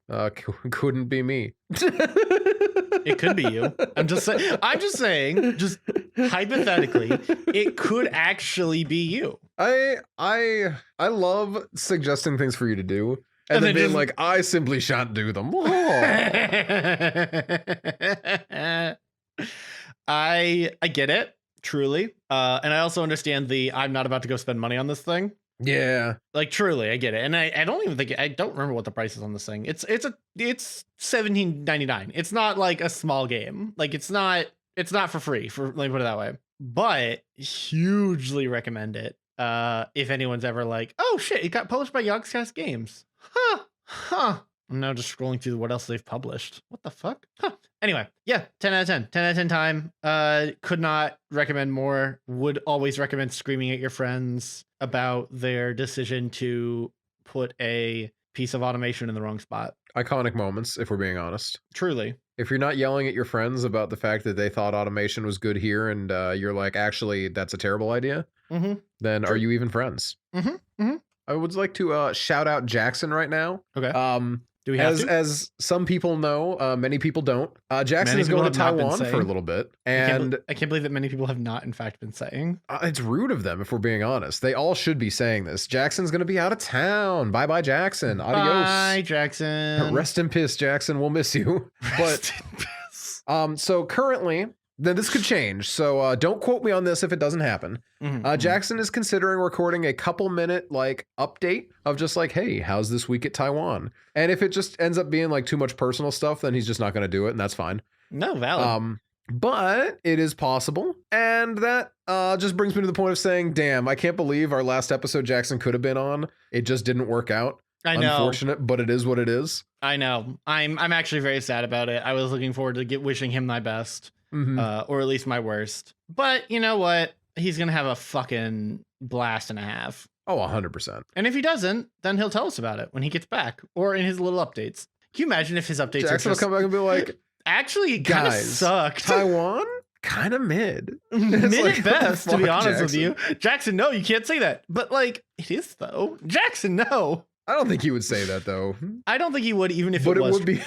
Couldn't be me. It could be you. I'm just saying, just hypothetically, it could actually be you. I love suggesting things for you to do. And then being like, I simply shan't do them. I get it, truly. And I also understand I'm not about to go spend money on this thing. Yeah. Like truly, I get it. And I don't even think I don't remember what the price is on this thing. It's $17.99. It's not like a small game. Like it's not for free, let me put it that way. But hugely recommend it. If anyone's ever like, oh shit, it got published by Yogscast Games. Huh. I'm now just scrolling through what else they've published. What the fuck? Huh. Anyway, yeah, 10 out of 10. 10 out of 10 time. Could not recommend more. Would always recommend screaming at your friends about their decision to put a piece of automation in the wrong spot. Iconic moments, if we're being honest. Truly. If you're not yelling at your friends about the fact that they thought automation was good here and you're like, actually, that's a terrible idea, then are you even friends? I would like to shout out Jackson right now. Okay. Do we have to? As some people know, many people don't. Jackson is going to Taiwan for a little bit, and I can't believe that many people have not, in fact, been saying. It's rude of them, if we're being honest. They all should be saying this. Jackson's going to be out of town. Bye, bye, Jackson. Adios. Bye, Jackson. Rest in peace, Jackson. We'll miss you. But so currently. Then this could change, so don't quote me on this if it doesn't happen. Jackson is considering recording a couple-minute like update of just like, hey, how's this week at Taiwan? And if it just ends up being like too much personal stuff, then he's just not going to do it, and that's fine. No, valid. But it is possible, and that just brings me to the point of saying, damn, I can't believe our last episode Jackson could have been on. It just didn't work out. I know. Unfortunate, but it is what it is. I know. I'm actually very sad about it. I was looking forward to wishing him my best, or at least my worst. But you know what? He's gonna have a fucking blast and a half. Oh, 100%. And if he doesn't, then he'll tell us about it when he gets back or in his little updates. Can you imagine if his updates Jackson will come back and be like, actually, it kind of sucked. Taiwan? Kind of mid. Mid like, at best, to be honest Jackson? with you. Jackson, no, you can't say that. But like, it is though. Jackson, no. I don't think he would say that though. I don't think he would, even if but it was. Would be.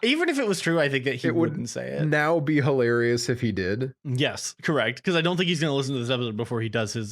Even if it was true, I think that he wouldn't say it. Now be hilarious if he did. Yes, correct. Because I don't think he's going to listen to this episode before he does his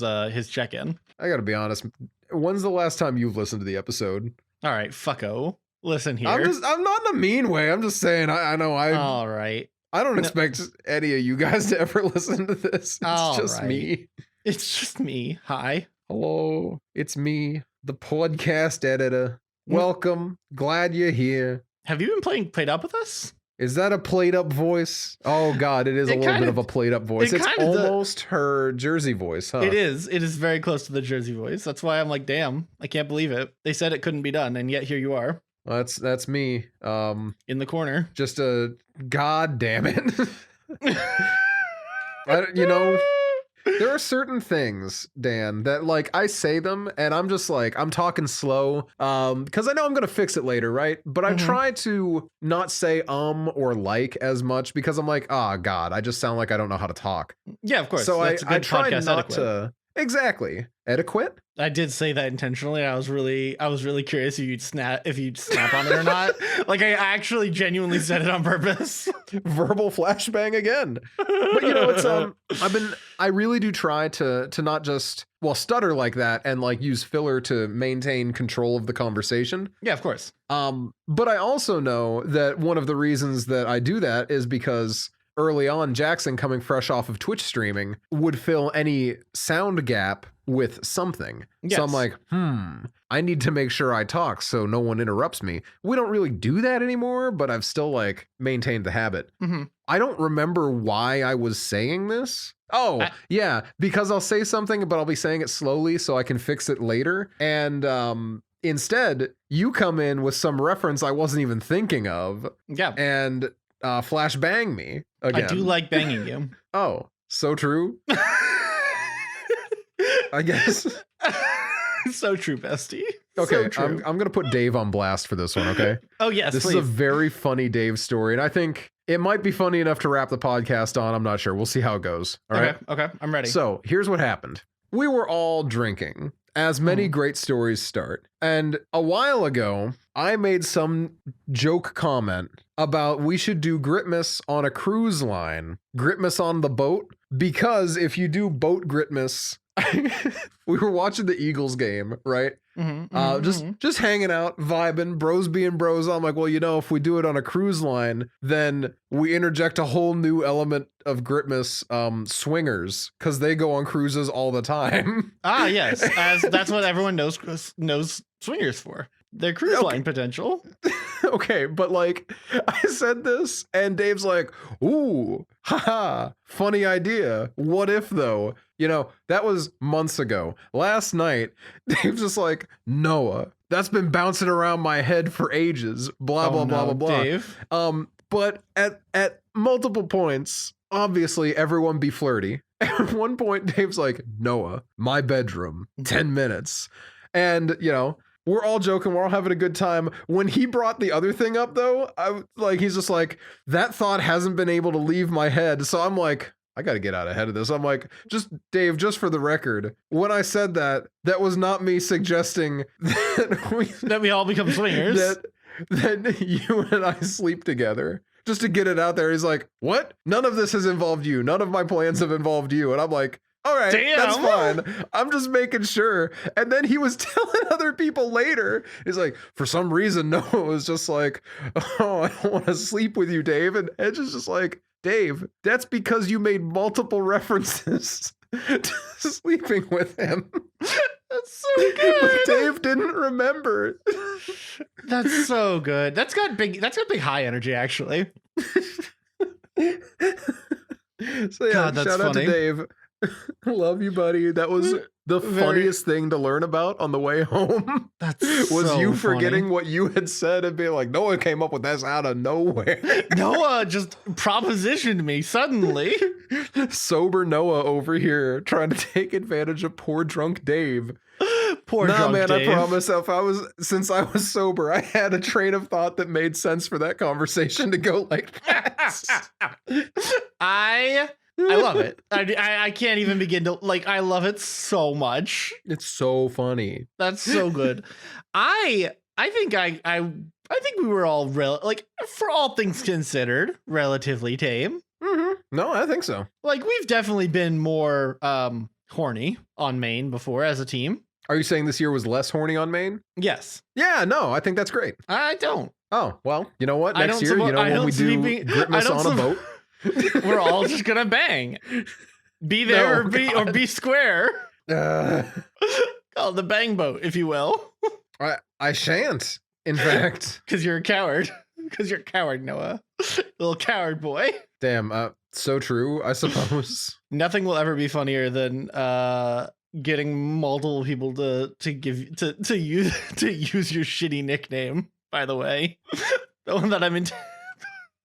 check-in. I got to be honest. When's the last time you've listened to the episode? All right, fucko. Listen here. I'm not in a mean way. I'm just saying. I know. All right. I don't expect any of you guys to ever listen to this. It's just me. It's just me. Hi. Hello. It's me, the podcast editor. Welcome. Glad you're here. Have you been played up with us? Is that a played up voice? Oh God, it is a little bit of a played up voice. It's almost her Jersey voice, huh? It is. It is very close to the Jersey voice. That's why I'm like, damn, I can't believe it. They said it couldn't be done, and yet here you are. Well, that's me. In the corner. Just a God damn it. You know, there are certain things, Dan, that like I say them and I'm just like, I'm talking slow because I know I'm going to fix it later, right? But I try to not say or like as much because I'm like, oh God, I just sound like I don't know how to talk. Yeah, of course. So I try not to. Exactly. Adequate? I did say that intentionally. I was really curious if you'd snap on it or not. Like I actually genuinely said it on purpose. Verbal flashbang again. But you know, it's I really do try to not just stutter like that and like use filler to maintain control of the conversation. Yeah, of course. But I also know that one of the reasons that I do that is because early on, Jackson, coming fresh off of Twitch streaming, would fill any sound gap with something. Yes. So I'm like, I need to make sure I talk so no one interrupts me. We don't really do that anymore, but I've still like maintained the habit. I don't remember why I was saying this. Yeah, because I'll say something, but I'll be saying it slowly so I can fix it later. And instead, you come in with some reference I wasn't even thinking of. Yeah. And flash bang me again. I do like banging you. Oh, so true. I guess. So true, bestie. Okay, so true. I'm gonna put Dave on blast for this one. Okay. Oh yes, this please. is a very funny Dave story, and I think it might be funny enough to wrap the podcast on. I'm not sure. We'll see how it goes. All right. Okay, I'm ready. So here's what happened. We were all drinking, as many great stories start. And a while ago, I made some joke comment about we should do Gritmas on a cruise line, Gritmas on the boat, because if you do boat Gritmas, we were watching the Eagles game, right? Just hanging out, vibing, bros being bros. I'm like, well, you know, if we do it on a cruise line, then we interject a whole new element of Gritmas, swingers, because they go on cruises all the time. Ah, yes, as that's what everyone knows swingers for. Their cruise line potential. Okay, but like I said this, and Dave's like, ooh, haha, funny idea. What if though? You know, that was months ago. Last night, Dave's just like, Noah, that's been bouncing around my head for ages. Blah, blah, blah, blah, blah. Dave. But at multiple points, obviously everyone be flirty. At one point, Dave's like, Noah, my bedroom, 10 minutes. And, you know, we're all joking. We're all having a good time. When he brought the other thing up, though, he's just like, that thought hasn't been able to leave my head. So I'm like, I got to get out ahead of this. I'm like, Dave, just for the record, when I said that was not me suggesting that we all become swingers. That you and I sleep together. Just to get it out there. He's like, what? None of this has involved you. None of my plans have involved you. And I'm like, all right, that's fine. I'm just making sure. And then he was telling other people later. He's like, for some reason, Noah was just like, oh, I don't want to sleep with you, Dave. And Edge is just like, Dave, that's because you made multiple references to sleeping with him. That's so good. But Dave didn't remember. That's so good. That's got big high energy, actually. So yeah, God, shout out to Dave. Love you, buddy. That was The funniest thing to learn about on the way home was so you forgetting funny. what you had said and being like, Noah came up with this out of nowhere. Noah just propositioned me suddenly. Sober Noah over here trying to take advantage of poor drunk Dave. Poor drunk man, Dave. I promise since I was sober, I had a train of thought that made sense for that conversation to go like that. I love it. I can't even begin to like. I love it so much. It's so funny. That's so good. I think we were all like, for all things considered, relatively tame. Mm-hmm. No, I think so. Like, we've definitely been more horny on main before as a team. Are you saying this year was less horny on main? Yes. Yeah, no, I think that's great. I don't. Oh, well, you know what? Next year, when we do Gritmas on a boat. We're all just gonna bang. Be there or be square. Called the bang boat, if you will. I shan't, in fact. Because you're a coward. Because you're a coward, Noah. Little coward boy. Damn, so true, I suppose. Nothing will ever be funnier than getting multiple people to use your shitty nickname, by the way. The one that I'm in.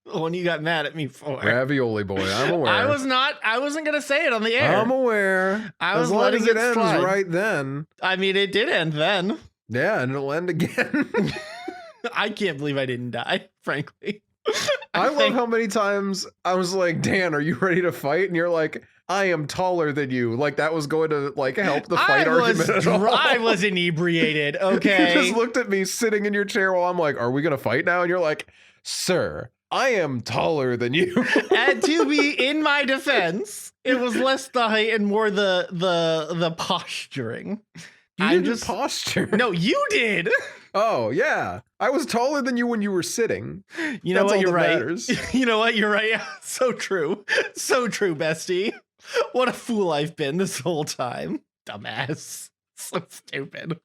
The one you got mad at me for. Ravioli boy, I'm aware. I wasn't gonna say it on the air. I'm aware. I was as long letting as it ends slide. right then. I mean, it did end then. Yeah, and it'll end again. I can't believe I didn't die, frankly. I love how many times I was like, Dan, are you ready to fight? And you're like, I am taller than you. Like that was going to like help the fight argument at all. I was inebriated, okay? You just looked at me sitting in your chair while I'm like, are we going to fight now? And you're like, sir, I am taller than you. And to be in my defense, it was less the height and more the posturing. You didn't posture. No, you did. Oh, yeah. I was taller than you when you were sitting. You know what? You're right. Matters. You know what? You're right. So true. So true, bestie. What a fool I've been this whole time. Dumbass. So stupid.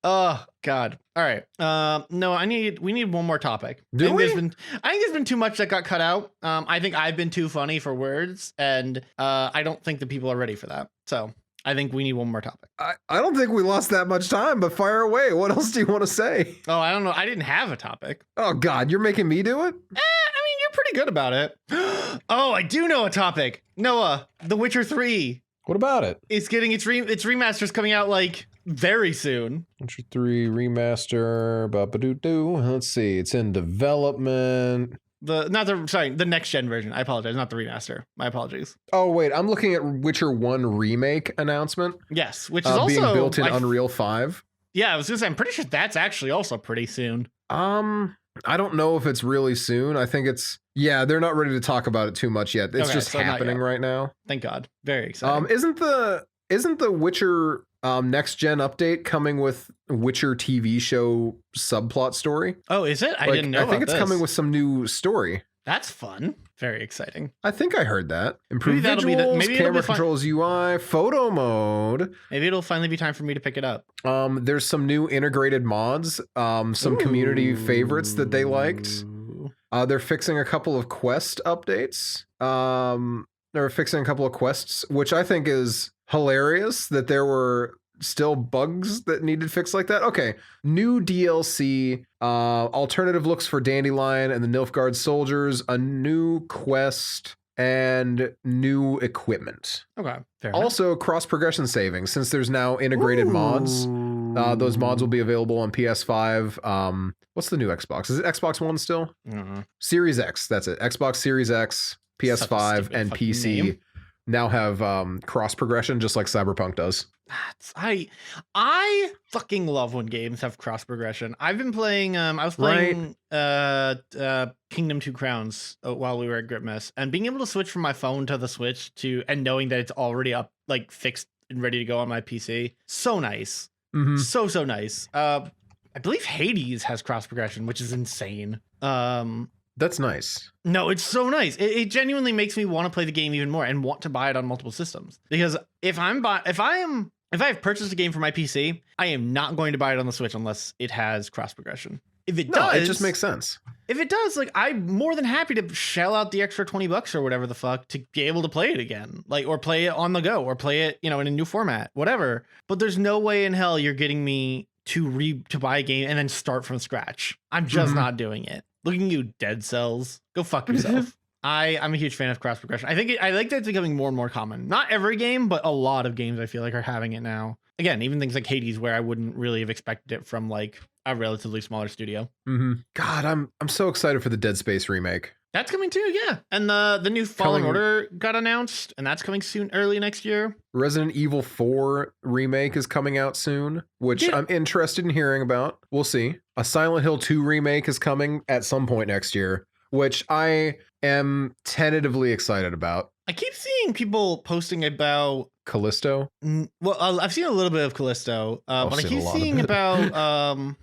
Oh God. All right. No, we need one more topic. I think there's been too much that got cut out. I think I've been too funny for words, and I don't think the people are ready for that. So I think we need one more topic. I don't think we lost that much time, but fire away. What else do you want to say? Oh, I don't know. I didn't have a topic. Oh God, you're making me do it? I mean, you're pretty good about it. Oh, I do know a topic. Noah, The Witcher 3. What about it? It's getting its remasters coming out like very soon. Witcher 3 remaster. Ba-ba-doo-doo. Let's see. It's in development. The next gen version. I apologize, not the remaster. My apologies. Oh wait, I'm looking at Witcher 1 remake announcement. Yes, which is also being built in Unreal 5. Yeah, I was gonna say I'm pretty sure that's actually also pretty soon. I don't know if it's really soon. I think they're not ready to talk about it too much yet. It's just happening right now. Thank God. Very exciting. Isn't the Witcher next gen update coming with Witcher TV show subplot story? Oh, is it? I didn't know. I think it's coming with some new story. That's fun. Very exciting. I think I heard that. Improved visuals, camera controls, UI, photo mode. Maybe it'll finally be time for me to pick it up. There's some new integrated mods, some community favorites that they liked. They're fixing a couple of quest updates. They're fixing a couple of quests, which I think is hilarious that there were still bugs that needed fixed like that. Okay, new DLC, alternative looks for Dandelion and the Nilfgaard soldiers, a new quest, and new equipment. Okay, fair also cross progression savings, since there's now integrated mods. Those mods will be available on PS5. What's the new Xbox? Is it Xbox One still? Series X, that's it. Xbox Series X, PS5, and PC name. Now have cross progression, just like Cyberpunk does. I fucking love when games have cross progression. I've been playing. I was playing Kingdom 2 Crowns while we were at Gritmas, and being able to switch from my phone to the Switch and knowing that it's already up, like fixed and ready to go on my PC. So nice. Mm-hmm. So nice. I believe Hades has cross progression, which is insane. That's nice. No, it's so nice. It genuinely makes me want to play the game even more and want to buy it on multiple systems. Because if I have purchased a game for my PC, I am not going to buy it on the Switch unless it has cross progression. If it does, it just makes sense. if it does, like, I'm more than happy to shell out the extra $20 or whatever the fuck to be able to play it again, like, or play it on the go, or play it, in a new format, whatever. But there's no way in hell you're getting me to buy a game and then start from scratch. I'm just not doing it. Look at you, Dead Cells. Go fuck yourself. I'm a huge fan of cross progression. I like that it's becoming more and more common. Not every game, but a lot of games I feel like are having it now. Again, even things like Hades, where I wouldn't really have expected it from like a relatively smaller studio. God, I'm so excited for the Dead Space remake. That's coming too, yeah. And the new Fallen Order got announced, and that's coming soon, early next year. Resident Evil 4 remake is coming out soon, which I'm interested in hearing about. We'll see. A Silent Hill 2 remake is coming at some point next year, which I am tentatively excited about. I keep seeing people posting about Callisto. Well, I've seen a little bit of Callisto, but I keep seeing about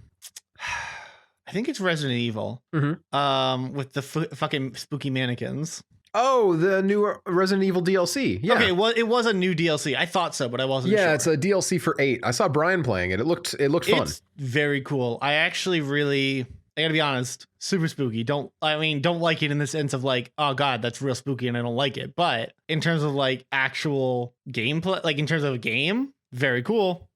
I think it's Resident Evil, with the fucking spooky mannequins. Oh, the new Resident Evil DLC. Yeah. Okay, well, it was a new DLC. I thought so, but I wasn't sure. Yeah, it's a DLC for 8. I saw Brian playing it. It looked fun. It's very cool. I actually really, I gotta be honest, super spooky. Don't like it in the sense of like, oh god, that's real spooky and I don't like it. But in terms of like actual gameplay, like in terms of a game, very cool.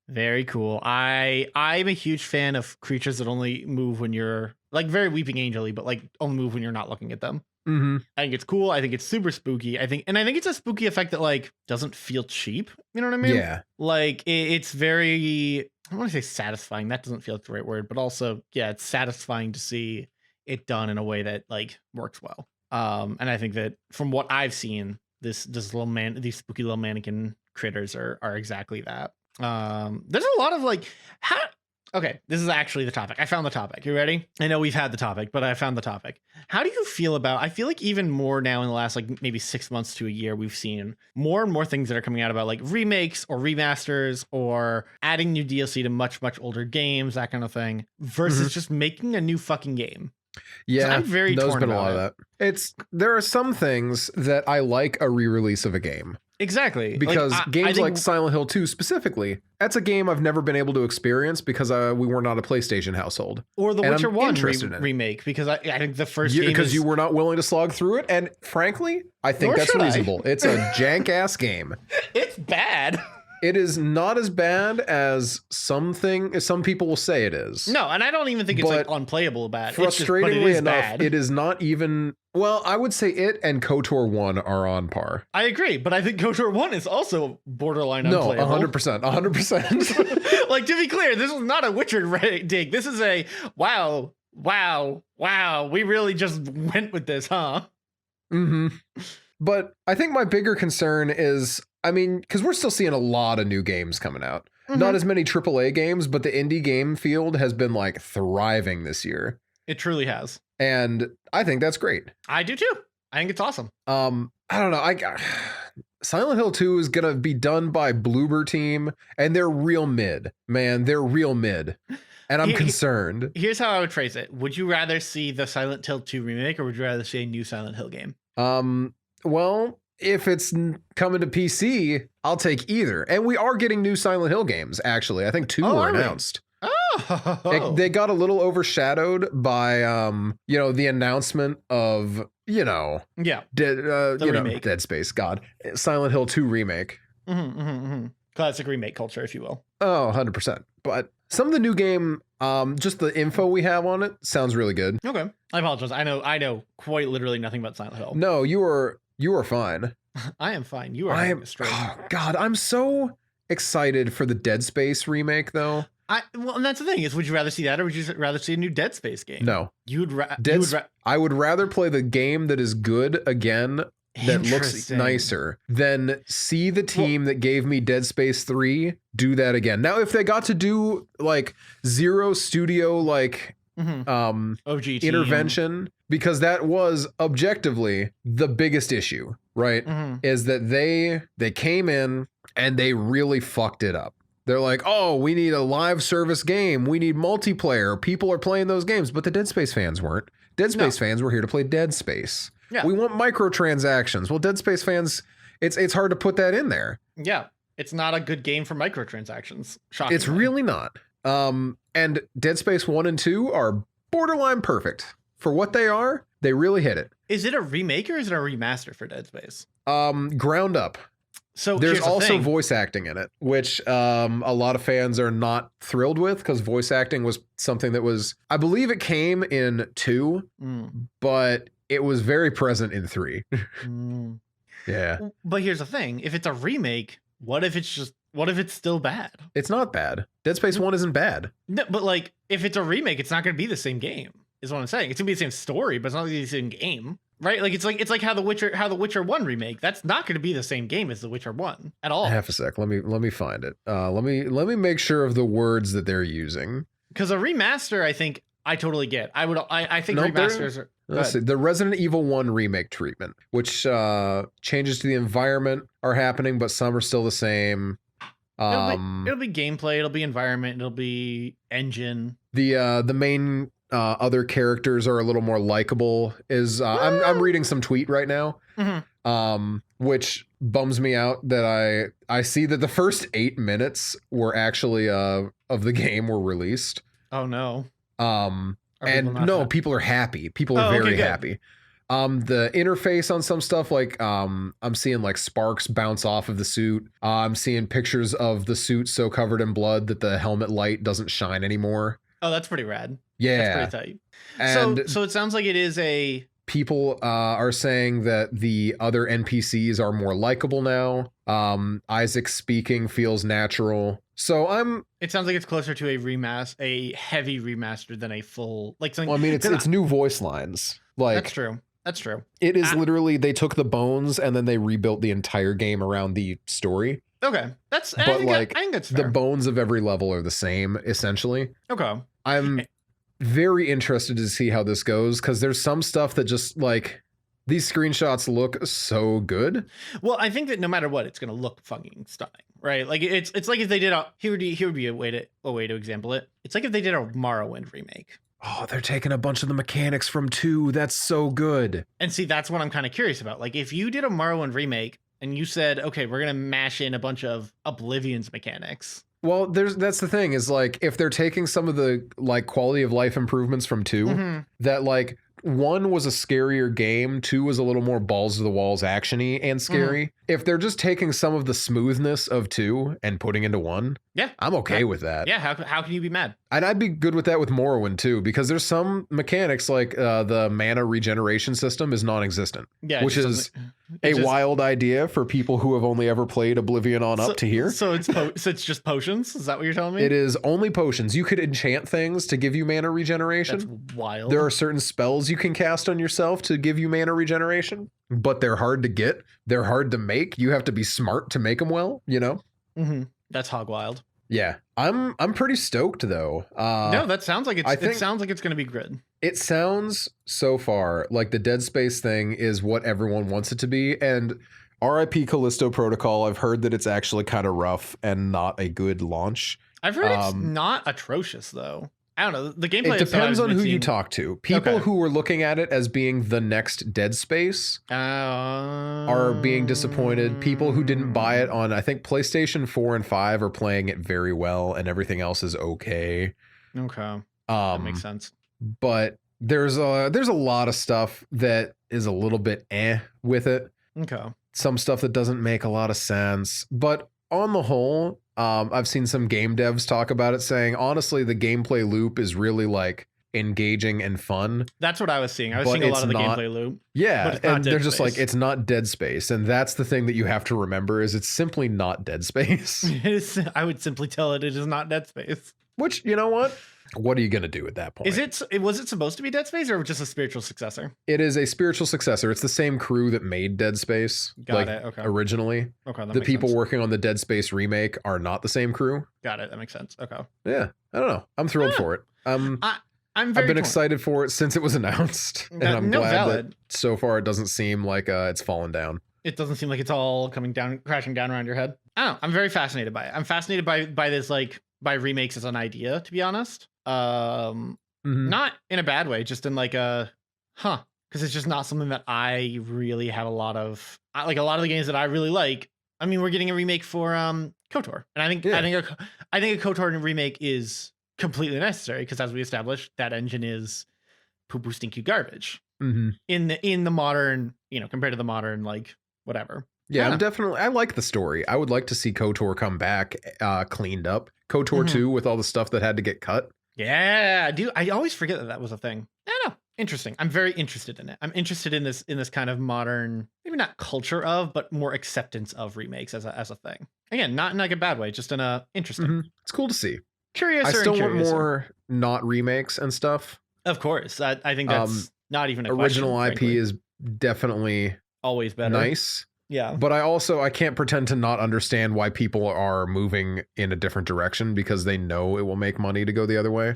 Very cool. I'm a huge fan of creatures that only move when you're like very Weeping Angel-y, but like only move when you're not looking at them. I think it's cool. I think it's super spooky. I think it's a spooky effect that like doesn't feel cheap. You know what I mean? Yeah. Like it's very, I don't want to say satisfying. That doesn't feel like the right word, but also, yeah, it's satisfying to see it done in a way that like works well. And I think that from what I've seen, these spooky little mannequin critters are exactly that. There's a lot of like okay, this is actually the topic. I found the topic. You ready? I know we've had the topic, but I found the topic. How do you feel about, I feel like even more now in the last like maybe 6 months to a year, we've seen more and more things that are coming out about like remakes or remasters or adding new DLC to much, much older games, that kind of thing, versus just making a new fucking game. Yeah, I'm very torn been a about lot of that. There are some things that I like a re-release of a game. Exactly. Because games like Silent Hill 2 specifically, that's a game I've never been able to experience because we were not a PlayStation household. Or The Witcher 1 remake, because I think the first game because you were not willing to slog through it, and frankly, I think that's reasonable. It's a jank-ass game. It's bad. It is not as bad as some people will say it is. No, and I don't even think it's like unplayable bad. Frustratingly enough, it is not even. Well, I would say it and KOTOR 1 are on par. I agree, but I think KOTOR 1 is also borderline unplayable. No, 100%. Like, to be clear, this is not a Witcher dig. This is a wow, we really just went with this, huh? But I think my bigger concern is, because we're still seeing a lot of new games coming out. Not as many AAA games, but the indie game field has been like thriving this year. It truly has. And I think that's great. I do too. I think it's awesome. I don't know. Silent Hill 2 is going to be done by Bloober Team, and they're real mid. Man, they're real mid. And I'm concerned. Here's how I would phrase it. Would you rather see the Silent Hill 2 remake, or would you rather see a new Silent Hill game? Well, if it's coming to PC, I'll take either. And we are getting new Silent Hill games, actually. I think 2 were announced. They got a little overshadowed by the announcement of Dead Space, Silent Hill 2 remake. Classic remake culture, if you will. Oh, 100%. But some of the new game, just the info we have on it sounds really good. Okay. I apologize. I know quite literally nothing about Silent Hill. No, you are fine. I am fine. You are straight. Oh God, I'm so excited for the Dead Space remake though. And that's the thing is, would you rather see that, or would you rather see a new Dead Space game? No, I would rather play the game that is good again, that looks nicer, than see the team that gave me Dead Space 3 do that again. Now, if they got to do like Zero Studio like OG intervention, because that was objectively the biggest issue, right? Is that they came in and they really fucked it up. They're like, oh, we need a live service game. We need multiplayer. People are playing those games. But the Dead Space fans weren't. Dead Space fans were here to play Dead Space. Yeah. We want microtransactions. Well, Dead Space fans, it's hard to put that in there. Yeah. It's not a good game for microtransactions. Shockingly. It's really not. And Dead Space 1 and 2 are borderline perfect. For what they are, they really hit it. Is it a remake or is it a remaster for Dead Space? Ground up. So there's also voice acting in it, which a lot of fans are not thrilled with because voice acting was something that was, I believe it came in 2, but it was very present in 3. Yeah. But here's the thing. If it's a remake, what if it's still bad? It's not bad. Dead Space 1 isn't bad. No, but like if it's a remake, it's not going to be the same game is what I'm saying. It's going to be the same story, but it's not going to be the same game. Right? Like it's like how the Witcher 1 remake, that's not going to be the same game as the Witcher 1 at all. Half a sec. Let me find it. Let me make sure of the words that they're using. Because a remaster, I think I totally get. I think remasters are. Let's see. The Resident Evil 1 remake treatment, which changes to the environment are happening, but some are still the same. It'll be gameplay, it'll be environment, it'll be engine. The main other characters are a little more likable. I'm reading some tweet right now, which bums me out that I see that the first 8 minutes were actually of the game were released. Oh no. And no, people are happy. People are very happy. The interface on some stuff, like I'm seeing like sparks bounce off of the suit. I'm seeing pictures of the suit so covered in blood that the helmet light doesn't shine anymore. Oh, that's pretty rad. Yeah. That's pretty tight. And so it sounds like it is a... People are saying that the other NPCs are more likable now. Isaac speaking feels natural. So it sounds like it's closer to a heavy remaster than a full... like something. Well, I mean, it's new voice lines. Like That's true. That's true. It is literally, they took the bones and then they rebuilt the entire game around the story. Okay. I think that's fair. The bones of every level are the same, essentially. Okay. I'm very interested to see how this goes because there's some stuff that just like these screenshots look so good. Well, I think that no matter what, it's going to look fucking stunning, right? Like it's like if they did here would be a way to example it. It's like if they did a Morrowind remake. Oh, they're taking a bunch of the mechanics from 2. That's so good. And see, that's what I'm kind of curious about. Like if you did a Morrowind remake and you said, okay, we're going to mash in a bunch of Oblivion's mechanics. Well, that's the thing is like if they're taking some of the like quality of life improvements from 2, that like 1 was a scarier game, 2 was a little more balls to the walls actiony and scary. If they're just taking some of the smoothness of 2 and putting into 1, yeah, I'm okay with that. Yeah, how can you be mad? And I'd be good with that with Morrowind too, because there's some mechanics like the mana regeneration system is non-existent, which is a wild idea for people who have only ever played Oblivion up to here. So it's just potions? Is that what you're telling me? It is only potions. You could enchant things to give you mana regeneration. That's wild. There are certain spells you can cast on yourself to give you mana regeneration, but they're hard to get. They're hard to make. You have to be smart to make them well, you know? That's hog wild. Yeah. I'm pretty stoked though. No, that sounds like it sounds like it's going to be good. It sounds so far like the Dead Space thing is what everyone wants it to be. And RIP Callisto Protocol, I've heard that it's actually kind of rough and not a good launch. I've heard it's not atrocious though. I don't know. The gameplay. It depends on who you talk to. People who were looking at it as being the next Dead Space are being disappointed. People who didn't buy it on, I think, PlayStation 4 and 5 are playing it very well, and everything else is okay. Okay, that makes sense. But there's a lot of stuff that is a little bit with it. Okay. Some stuff that doesn't make a lot of sense, but on the whole, I've seen some game devs talk about it saying, honestly, the gameplay loop is really like engaging and fun. That's what I was seeing. I was seeing a lot of the gameplay loop. Yeah. And they're just like, it's not Dead Space. And that's the thing that you have to remember is it's simply not Dead Space. I would simply tell it is not Dead Space. Which, you know what? What are you going to do at that point? Was it supposed to be Dead Space or just a spiritual successor? It is a spiritual successor. It's the same crew that made Dead Space. Got it. Okay. Originally. Okay. The people working on the Dead Space remake are not the same crew. Got it. That makes sense. Okay. Yeah. I don't know. I'm thrilled for it. I've been excited for it since it was announced. And I'm glad that so far it doesn't seem like it's fallen down. It doesn't seem like it's all crashing down around your head. I don't know. I'm very fascinated by it. I'm fascinated by this, like, by remakes as an idea, to be honest. Not in a bad way, just in like because it's just not something that I really have a lot of. Like a lot of the games that I really like. I mean, we're getting a remake for KOTOR, and I think a KOTOR remake is completely necessary because, as we established, that engine is poo-poo stinky garbage Mm-hmm. in the modern, compared to the modern, like, whatever. Yeah, I like the story. I would like to see KOTOR come back cleaned up. KOTOR 2 with all the stuff that had to get cut. Yeah, dude, I always forget that was a thing. I don't know. Interesting. I'm very interested in it. I'm interested in this kind of modern, maybe not culture of, but more acceptance of remakes as a thing. Again, not in like a bad way, just in a interesting. Mm-hmm. It's cool to see. Curious. I still want more not remakes and stuff. Of course, I think that's not even a original question, IP frankly. is definitely always better. Nice. Yeah. But I can't pretend to not understand why people are moving in a different direction because they know it will make money to go the other way.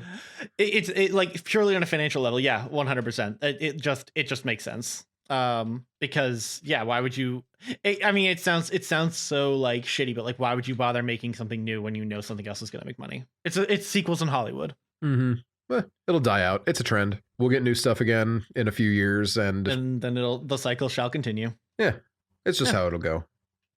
It's like purely on a financial level. Yeah, 100%. It just makes sense. Because why would you? It sounds so like shitty, but like, why would you bother making something new when you know something else is going to make money? It's sequels in Hollywood. Mm-hmm. Well, it'll die out. It's a trend. We'll get new stuff again in a few years, and then the cycle shall continue. Yeah. It's just how it'll go.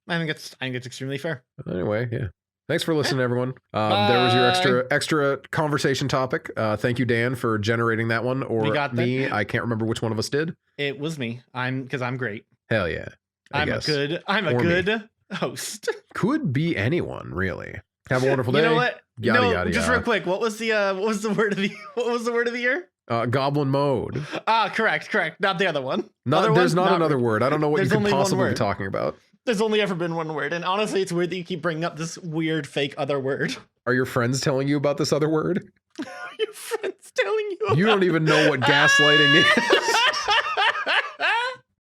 I think it's extremely fair. Anyway, yeah. Thanks for listening, everyone. There was your extra conversation topic. Thank you, Dan, for generating that one. Or me. I can't remember which one of us did. It was me. Because I'm great. Hell yeah. I'm a good host. Could be anyone, really. Have a wonderful day. You know what? Yada. Just real quick. What was the word of the year? Goblin mode. Correct. Not the other one. There's not another word. I don't know what you could possibly be talking about. There's only ever been one word. And honestly, it's weird that you keep bringing up this weird fake other word. Are your friends telling you about this other word? Your friends telling you about You don't even know what gaslighting is.